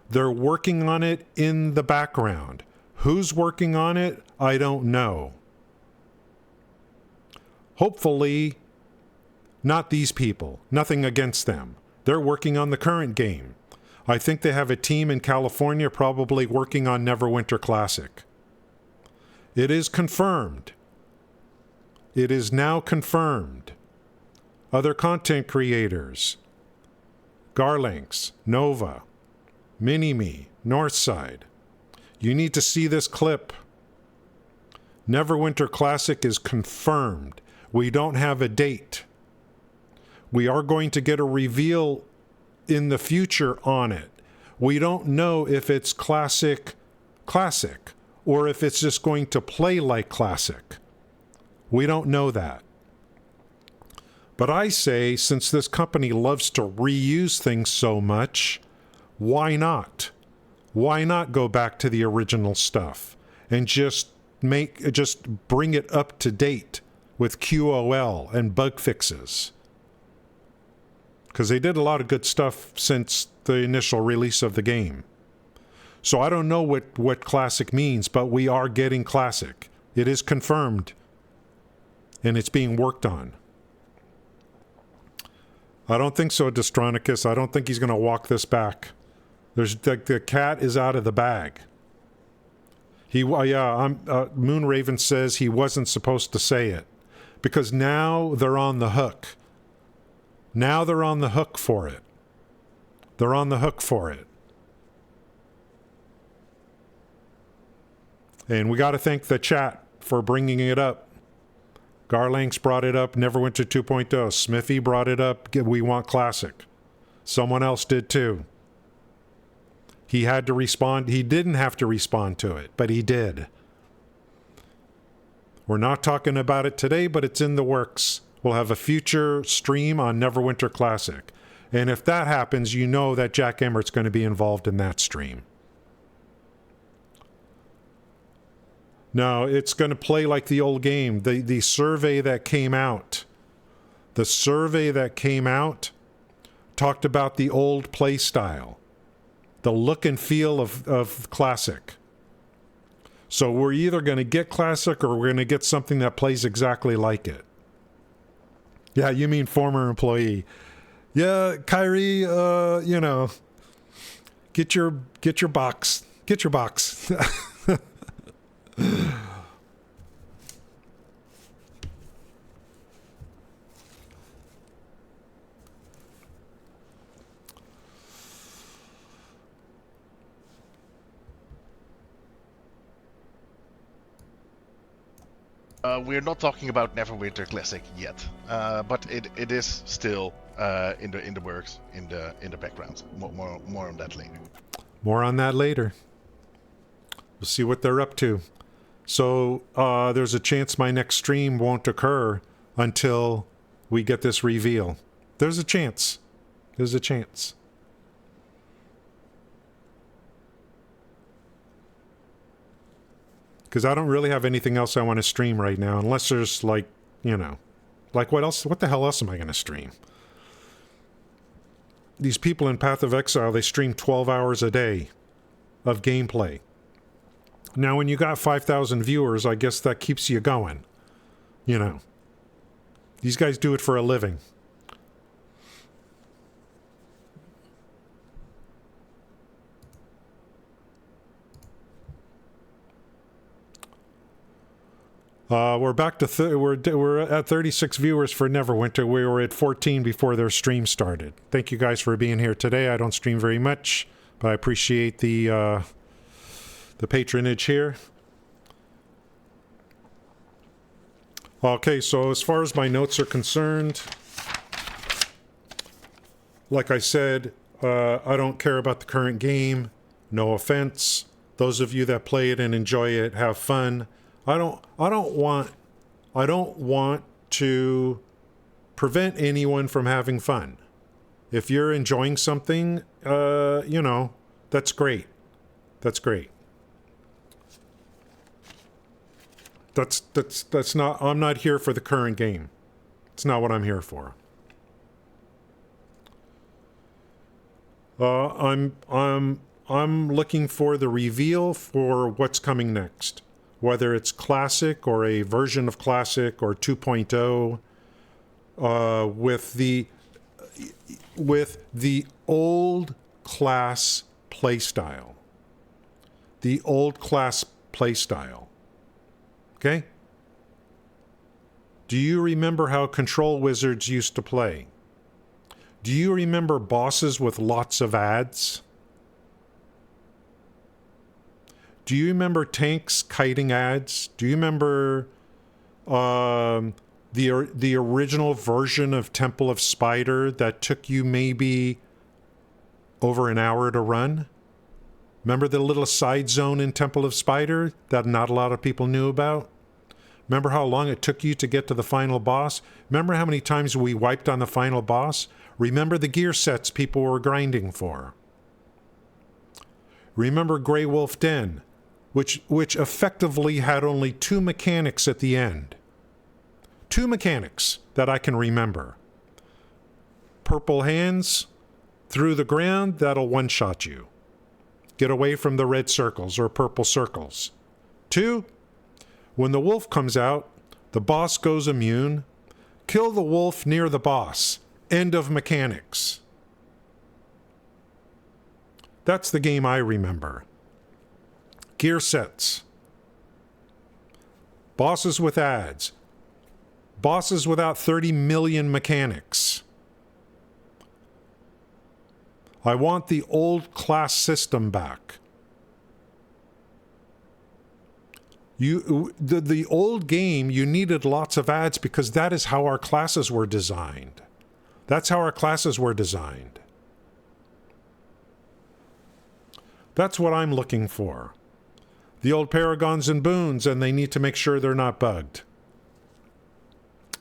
They're working on it in the background. Who's working on it? I don't know. Hopefully, not these people. Nothing against them. They're working on the current game. I think they have a team in California probably working on Neverwinter Classic. It is confirmed. It is now confirmed. Other content creators, Garlinks, Nova, Mini-Me, Northside. You need to see this clip. Neverwinter Classic is confirmed. We don't have a date. We are going to get a reveal in the future on it. We don't know if it's classic or if it's just going to play like classic. We don't know that. But I say, since this company loves to reuse things so much, why not? Why not go back to the original stuff and just bring it up to date with QOL and bug fixes? Because they did a lot of good stuff since the initial release of the game. So I don't know what classic means, but we are getting classic. It is confirmed. And it's being worked on. I don't think so, Destronicus. I don't think he's going to walk this back. The cat is out of the bag. Moonraven says he wasn't supposed to say it. Because now they're on the hook. Now they're on the hook for it. They're on the hook for it. And we got to thank the chat for bringing it up. Garlanks brought it up, Neverwinter 2.0. Smithy brought it up, we want classic. Someone else did too. He had to respond. He didn't have to respond to it, but he did. We're not talking about it today, but it's in the works. We'll have a future stream on Neverwinter Classic. And if that happens, you know that Jack Emmert's going to be involved in that stream. No, it's going to play like the old game. The survey that came out, talked about the old play style, the look and feel of classic. So we're either going to get classic or we're going to get something that plays exactly like it. Yeah, you mean former employee. Yeah, Kyrie, get your box. Get your box. We're not talking about Neverwinter Classic yet, but it is still in the works, in the background. More on that later. More on that later. We'll see what they're up to. So there's a chance my next stream won't occur until we get this reveal. There's a chance. There's a chance. Because I don't really have anything else I want to stream right now, unless there's like, you know, like what else? What the hell else am I going to stream? These people in Path of Exile, they stream 12 hours a day of gameplay. Now, when you got 5,000 viewers, I guess that keeps you going. You know, these guys do it for a living. We're back to we're at 36 viewers for Neverwinter. We were at 14 before their stream started. Thank you guys for being here today. I don't stream very much, but I appreciate the patronage here. Okay, so as far as my notes are concerned, like I said, I don't care about the current game. No offense. Those of you that play it and enjoy it, have fun. I don't want to prevent anyone from having fun. If you're enjoying something, you know, that's great. That's great. That's not, I'm not here for the current game. It's not what I'm here for. I'm looking for the reveal for what's coming next. Whether it's Classic or a version of Classic or 2.0, with the old class playstyle. The old class playstyle. Okay? Do you remember how Control Wizards used to play? Do you remember bosses with lots of ads? Do you remember tanks kiting ads? Do you remember the original version of Temple of Spider that took you maybe over an hour to run? Remember the little side zone in Temple of Spider that not a lot of people knew about? Remember how long it took you to get to the final boss? Remember how many times we wiped on the final boss? Remember the gear sets people were grinding for? Remember Grey Wolf Den, which effectively had only 2 mechanics at the end. 2 mechanics that I can remember. Purple hands through the ground, that'll one-shot you. Get away from the red circles or purple circles. 2, when the wolf comes out, the boss goes immune. Kill the wolf near the boss. End of mechanics. That's the game I remember. Gear sets. Bosses with ads. Bosses without 30 million mechanics. I want the old class system back. The old game, you needed lots of ads because that is how our classes were designed. That's how our classes were designed. That's what I'm looking for. The old paragons and boons, and they need to make sure they're not bugged.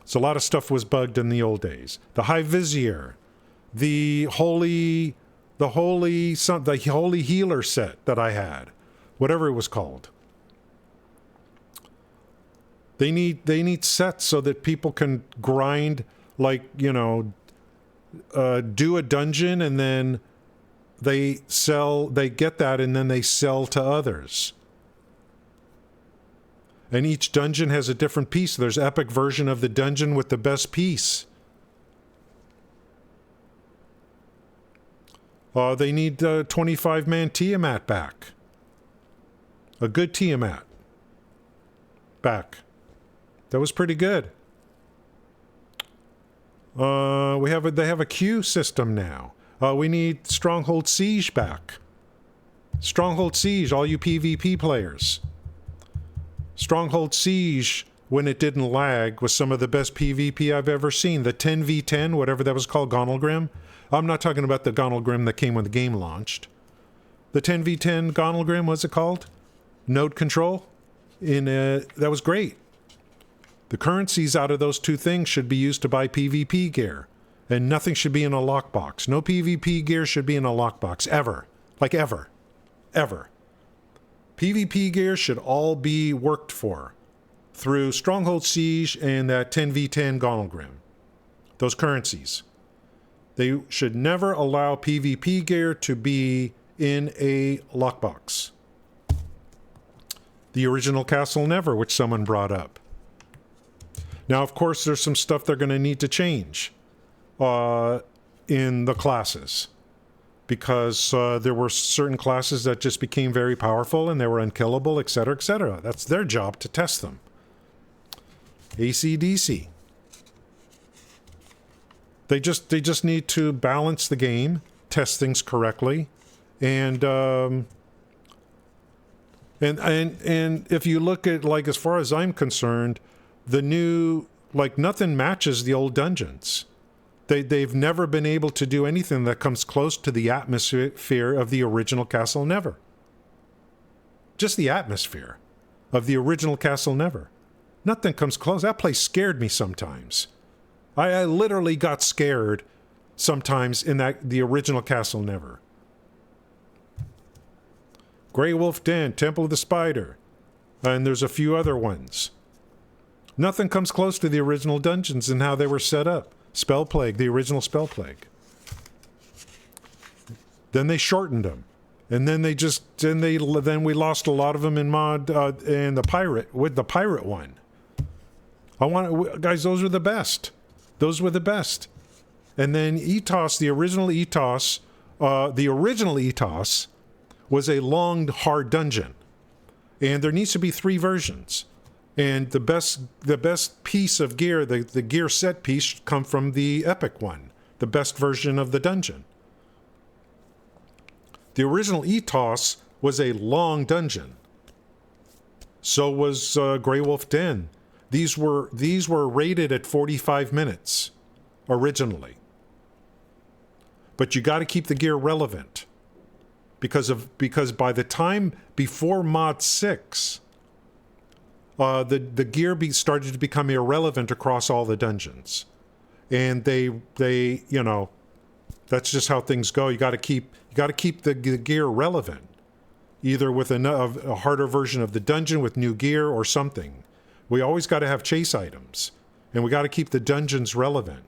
So a lot of stuff was bugged in the old days. The High Vizier, the holy healer set that I had, whatever it was called. They need sets so that people can grind, like, you know, do a dungeon and then they get that and then they sell to others. And each dungeon has a different piece. There's epic version of the dungeon with the best piece. They need a 25-man Tiamat back. A good Tiamat back. That was pretty good. They have a queue system now. We need Stronghold Siege back. Stronghold Siege, all you PvP players. Stronghold Siege, when it didn't lag, was some of the best PvP I've ever seen. The 10v10, whatever that was called, Gonalgrim. I'm not talking about the Gonalgrim that came when the game launched. The 10v10 Gonalgrim, what's it called? Node control? That was great. The currencies out of those 2 things should be used to buy PvP gear. And nothing should be in a lockbox. No PvP gear should be in a lockbox, ever. Like ever. Ever. PvP gear should all be worked for through Stronghold Siege and that 10v10 Gauntlegrim. Those currencies. They should never allow PvP gear to be in a lockbox. The original Castle Never, which someone brought up. Now, of course, there's some stuff they're going to need to change in the classes. Because there were certain classes that just became very powerful and they were unkillable, etc., etc. That's their job to test them. AC/DC. They just need to balance the game, test things correctly, and if you look at, like, as far as I'm concerned, the new, like, nothing matches the old dungeons. They've never been able to do anything that comes close to the atmosphere of the original Castle Never. Just the atmosphere of the original Castle Never. Nothing comes close. That place scared me sometimes. I literally got scared sometimes in the original Castle Never. Grey Wolf Den, Temple of the Spider, and there's a few other ones. Nothing comes close to the original dungeons and how they were set up. Spell Plague, the original Spell Plague. Then they shortened them, and then then we lost a lot of them in mod and the pirate one. Guys, those were the best. Those were the best. And then Ethos, the original Ethos was a long, hard dungeon, and there needs to be 3 versions. And the best piece of gear, the gear set piece, should come from the epic one, the best version of the dungeon. The original Ethos was a long dungeon. So was Grey Wolf Den. These were rated at 45 minutes originally. But you got to keep the gear relevant because by the time before Mod 6. The gear started to become irrelevant across all the dungeons, and they that's just how things go. You got to keep the gear relevant, either with a harder version of the dungeon with new gear or something. We always got to have chase items, and we got to keep the dungeons relevant.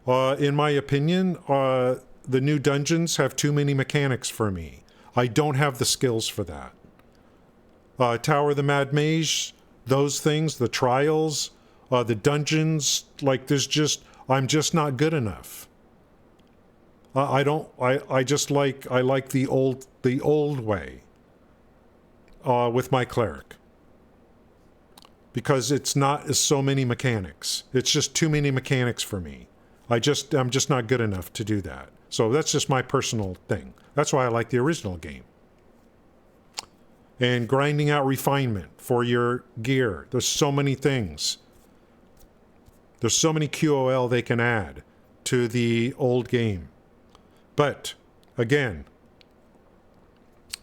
In my opinion, the new dungeons have too many mechanics for me. I don't have the skills for that. Tower of the Mad Mage, those things, the trials, the dungeons, like I'm just not good enough. I like the old way with my cleric. Because it's not so many mechanics. It's just too many mechanics for me. I'm just not good enough to do that. So that's just my personal thing. That's why I like the original game. And grinding out refinement for your gear. There's so many things. There's so many QOL they can add to the old game. But, again,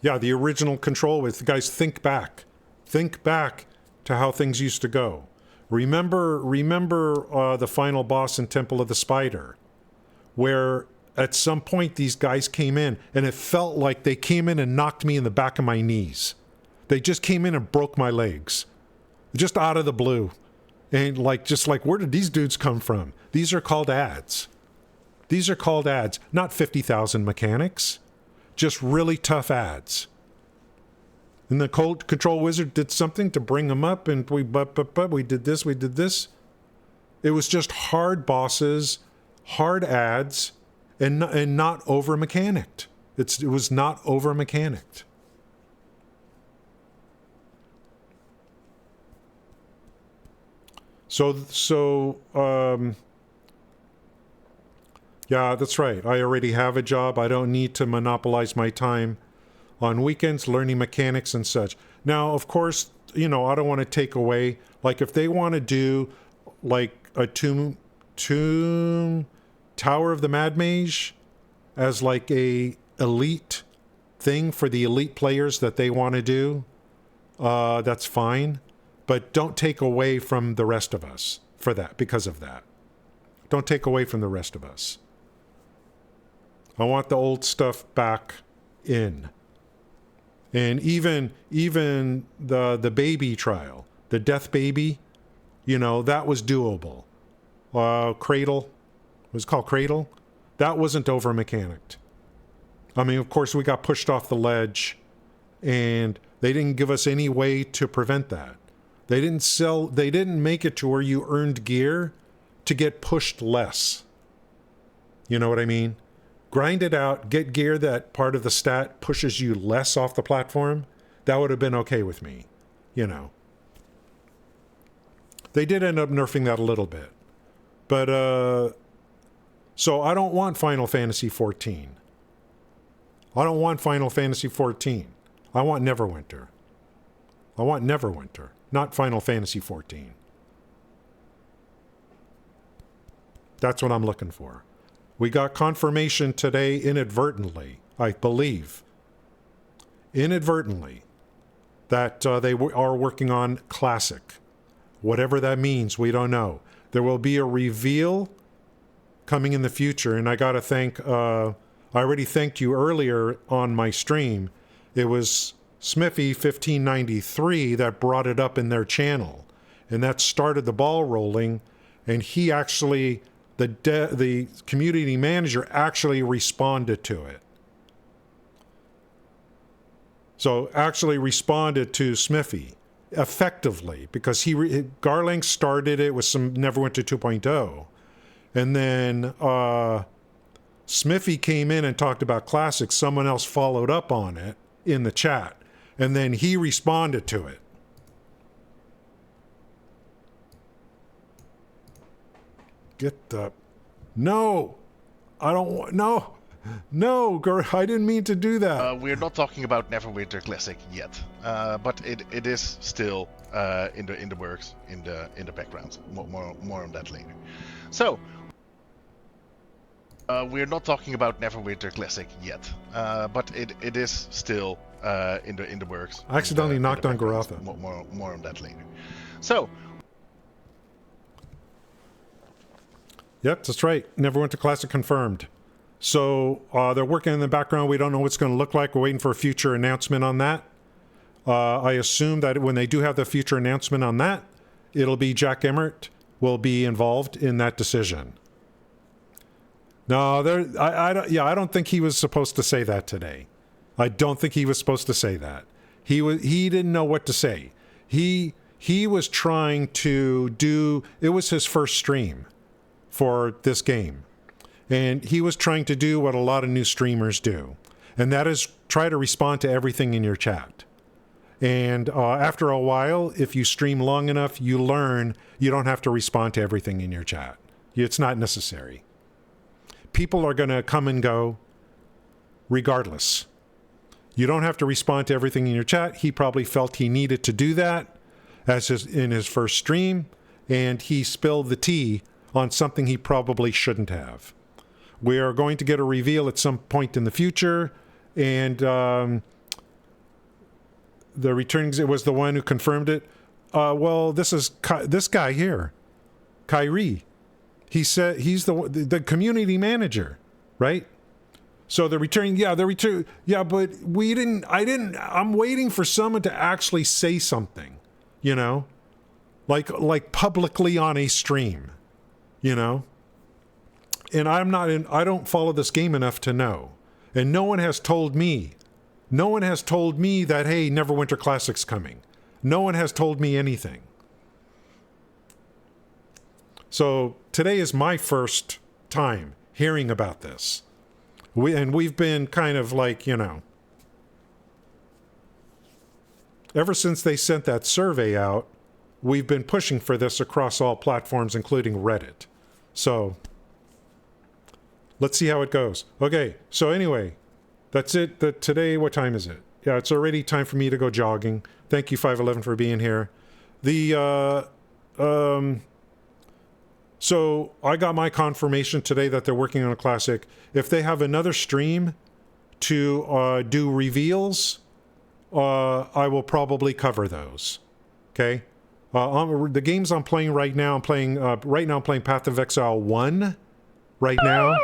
yeah, the original control with, guys, think back. Think back to how things used to go. Remember the final boss in Temple of the Spider, where at some point these guys came in and it felt like they came in and knocked me in the back of my knees. They just came in and broke my legs, just out of the blue. And just like, where did these dudes come from? These are called ads. These are called ads, not 50,000 mechanics, just really tough ads. And the Control Wizard did something to bring them up, and we did this, we did this. It was just hard bosses, hard ads, and not over-mechanicked. It was not over-mechanicked. Yeah, that's right. I already have a job. I don't need to monopolize my time on weekends learning mechanics and such. Now, of course, I don't want to take away, like, if they want to do like a tomb Tower of the Mad Mage as like a elite thing for the elite players that they want to do, that's fine. But don't take away from the rest of us for that, because of that. Don't take away from the rest of us. I want the old stuff back in. And even the baby trial, the death baby, that was doable. Cradle, it was called Cradle. That wasn't over mechanicked. I mean, of course, we got pushed off the ledge, and they didn't give us any way to prevent that. They didn't make it to where you earned gear to get pushed less. You know what I mean? Grind it out, get gear that part of the stat pushes you less off the platform. That would have been okay with me, They did end up nerfing that a little bit. But, so I don't want Final Fantasy XIV. I don't want Final Fantasy XIV. I want Neverwinter. I want Neverwinter, not Final Fantasy XIV. That's what I'm looking for. We got confirmation today inadvertently, I believe, inadvertently, that they are working on Classic. Whatever that means, we don't know. There will be a reveal coming in the future, and I got to thank, I already thanked you earlier on my stream. It was Smithy1593 that brought it up in their channel, and that started the ball rolling, and he actually, the community manager actually responded to it. So actually responded to Smithy effectively, because Garlang started it with some Neverwinter 2.0, and then Smithy came in and talked about Classic. Someone else followed up on it in the chat, and then he responded to it. Get the... No! I don't want... No! No, I didn't mean to do that. We're not talking about Neverwinter Classic yet, but it is still in the works, in the background. More on that later. So we're not talking about Neverwinter Classic yet, but it is still in the works. I accidentally knocked on Garotha. More on that later. So. Yep, that's right. Neverwinter Classic confirmed. So they're working in the background. We don't know what it's going to look like. We're waiting for a future announcement on that. I assume that when they do have the future announcement on that, it'll be Jack Emmert will be involved in that decision. No, I don't think he was supposed to say that today. I don't think he was supposed to say that. He didn't know what to say. He was trying to do. It was his first stream for this game. And he was trying to do what a lot of new streamers do, and that is try to respond to everything in your chat. And after a while, if you stream long enough, you learn you don't have to respond to everything in your chat. It's not necessary. People are going to come and go regardless. You don't have to respond to everything in your chat. He probably felt he needed to do that in his first stream, and he spilled the tea on something he probably shouldn't have. We are going to get a reveal at some point in the future, and the returning it was the one who confirmed it. Well, this is this guy here, Kyrie. He said he's the community manager, right? So the return, but we didn't. I'm waiting for someone to actually say something, like publicly on a stream, And I don't follow this game enough to know. And no one has told me that, hey, Neverwinter Classic's coming. No one has told me anything. So today is my first time hearing about this. We've been kind of like, ever since they sent that survey out, we've been pushing for this across all platforms, including Reddit. So let's see how it goes. Okay, so anyway, that's it. Today, what time is it? Yeah, it's already time for me to go jogging. Thank you, 511, for being here. So I got my confirmation today that they're working on a Classic. If they have another stream to do reveals, I will probably cover those. Okay? The games I'm playing right now, I'm playing Path of Exile 1 right now.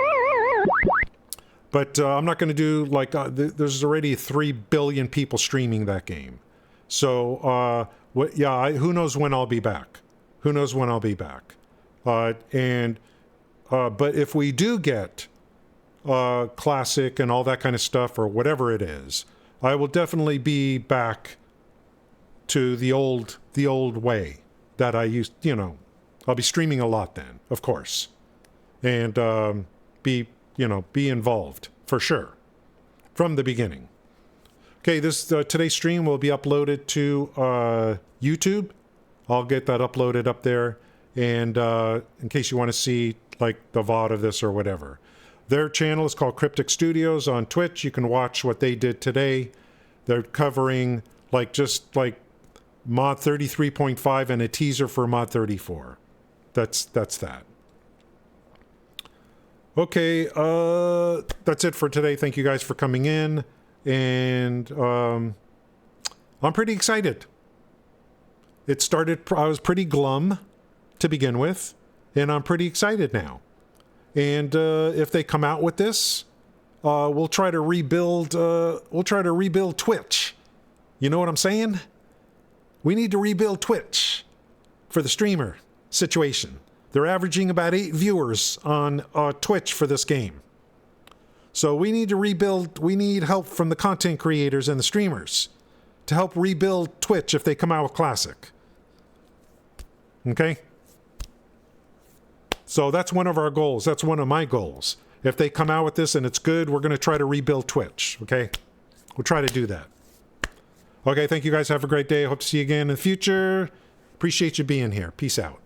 But I'm not going to do like there's already 3 billion people streaming that game. So who knows when I'll be back? Who knows when I'll be back? But if we do get classic and all that kind of stuff or whatever it is, I will definitely be back to the old way that I used. I'll be streaming a lot then, of course, and be involved for sure from the beginning. Okay, this today's stream will be uploaded to YouTube. I'll get that uploaded up there, and in case you want to see like the VOD of this or whatever. Their channel is called Cryptic Studios on Twitch. You can watch what they did today. They're covering just like mod 33.5 and a teaser for mod 34. That's that. Okay, that's it for today. Thank you guys for coming in, and I'm pretty excited. It started, I was pretty glum to begin with, and I'm pretty excited now. And if they come out with this, we'll try to rebuild Twitch. You know what I'm saying? We need to rebuild Twitch for the streamer situation. They're averaging about 8 viewers on Twitch for this game. So we need to rebuild, we need help from the content creators and the streamers to help rebuild Twitch if they come out with Classic. Okay? So that's one of our goals. That's one of my goals. If they come out with this and it's good, we're going to try to rebuild Twitch. Okay? We'll try to do that. Okay, thank you guys. Have a great day. Hope to see you again in the future. Appreciate you being here. Peace out.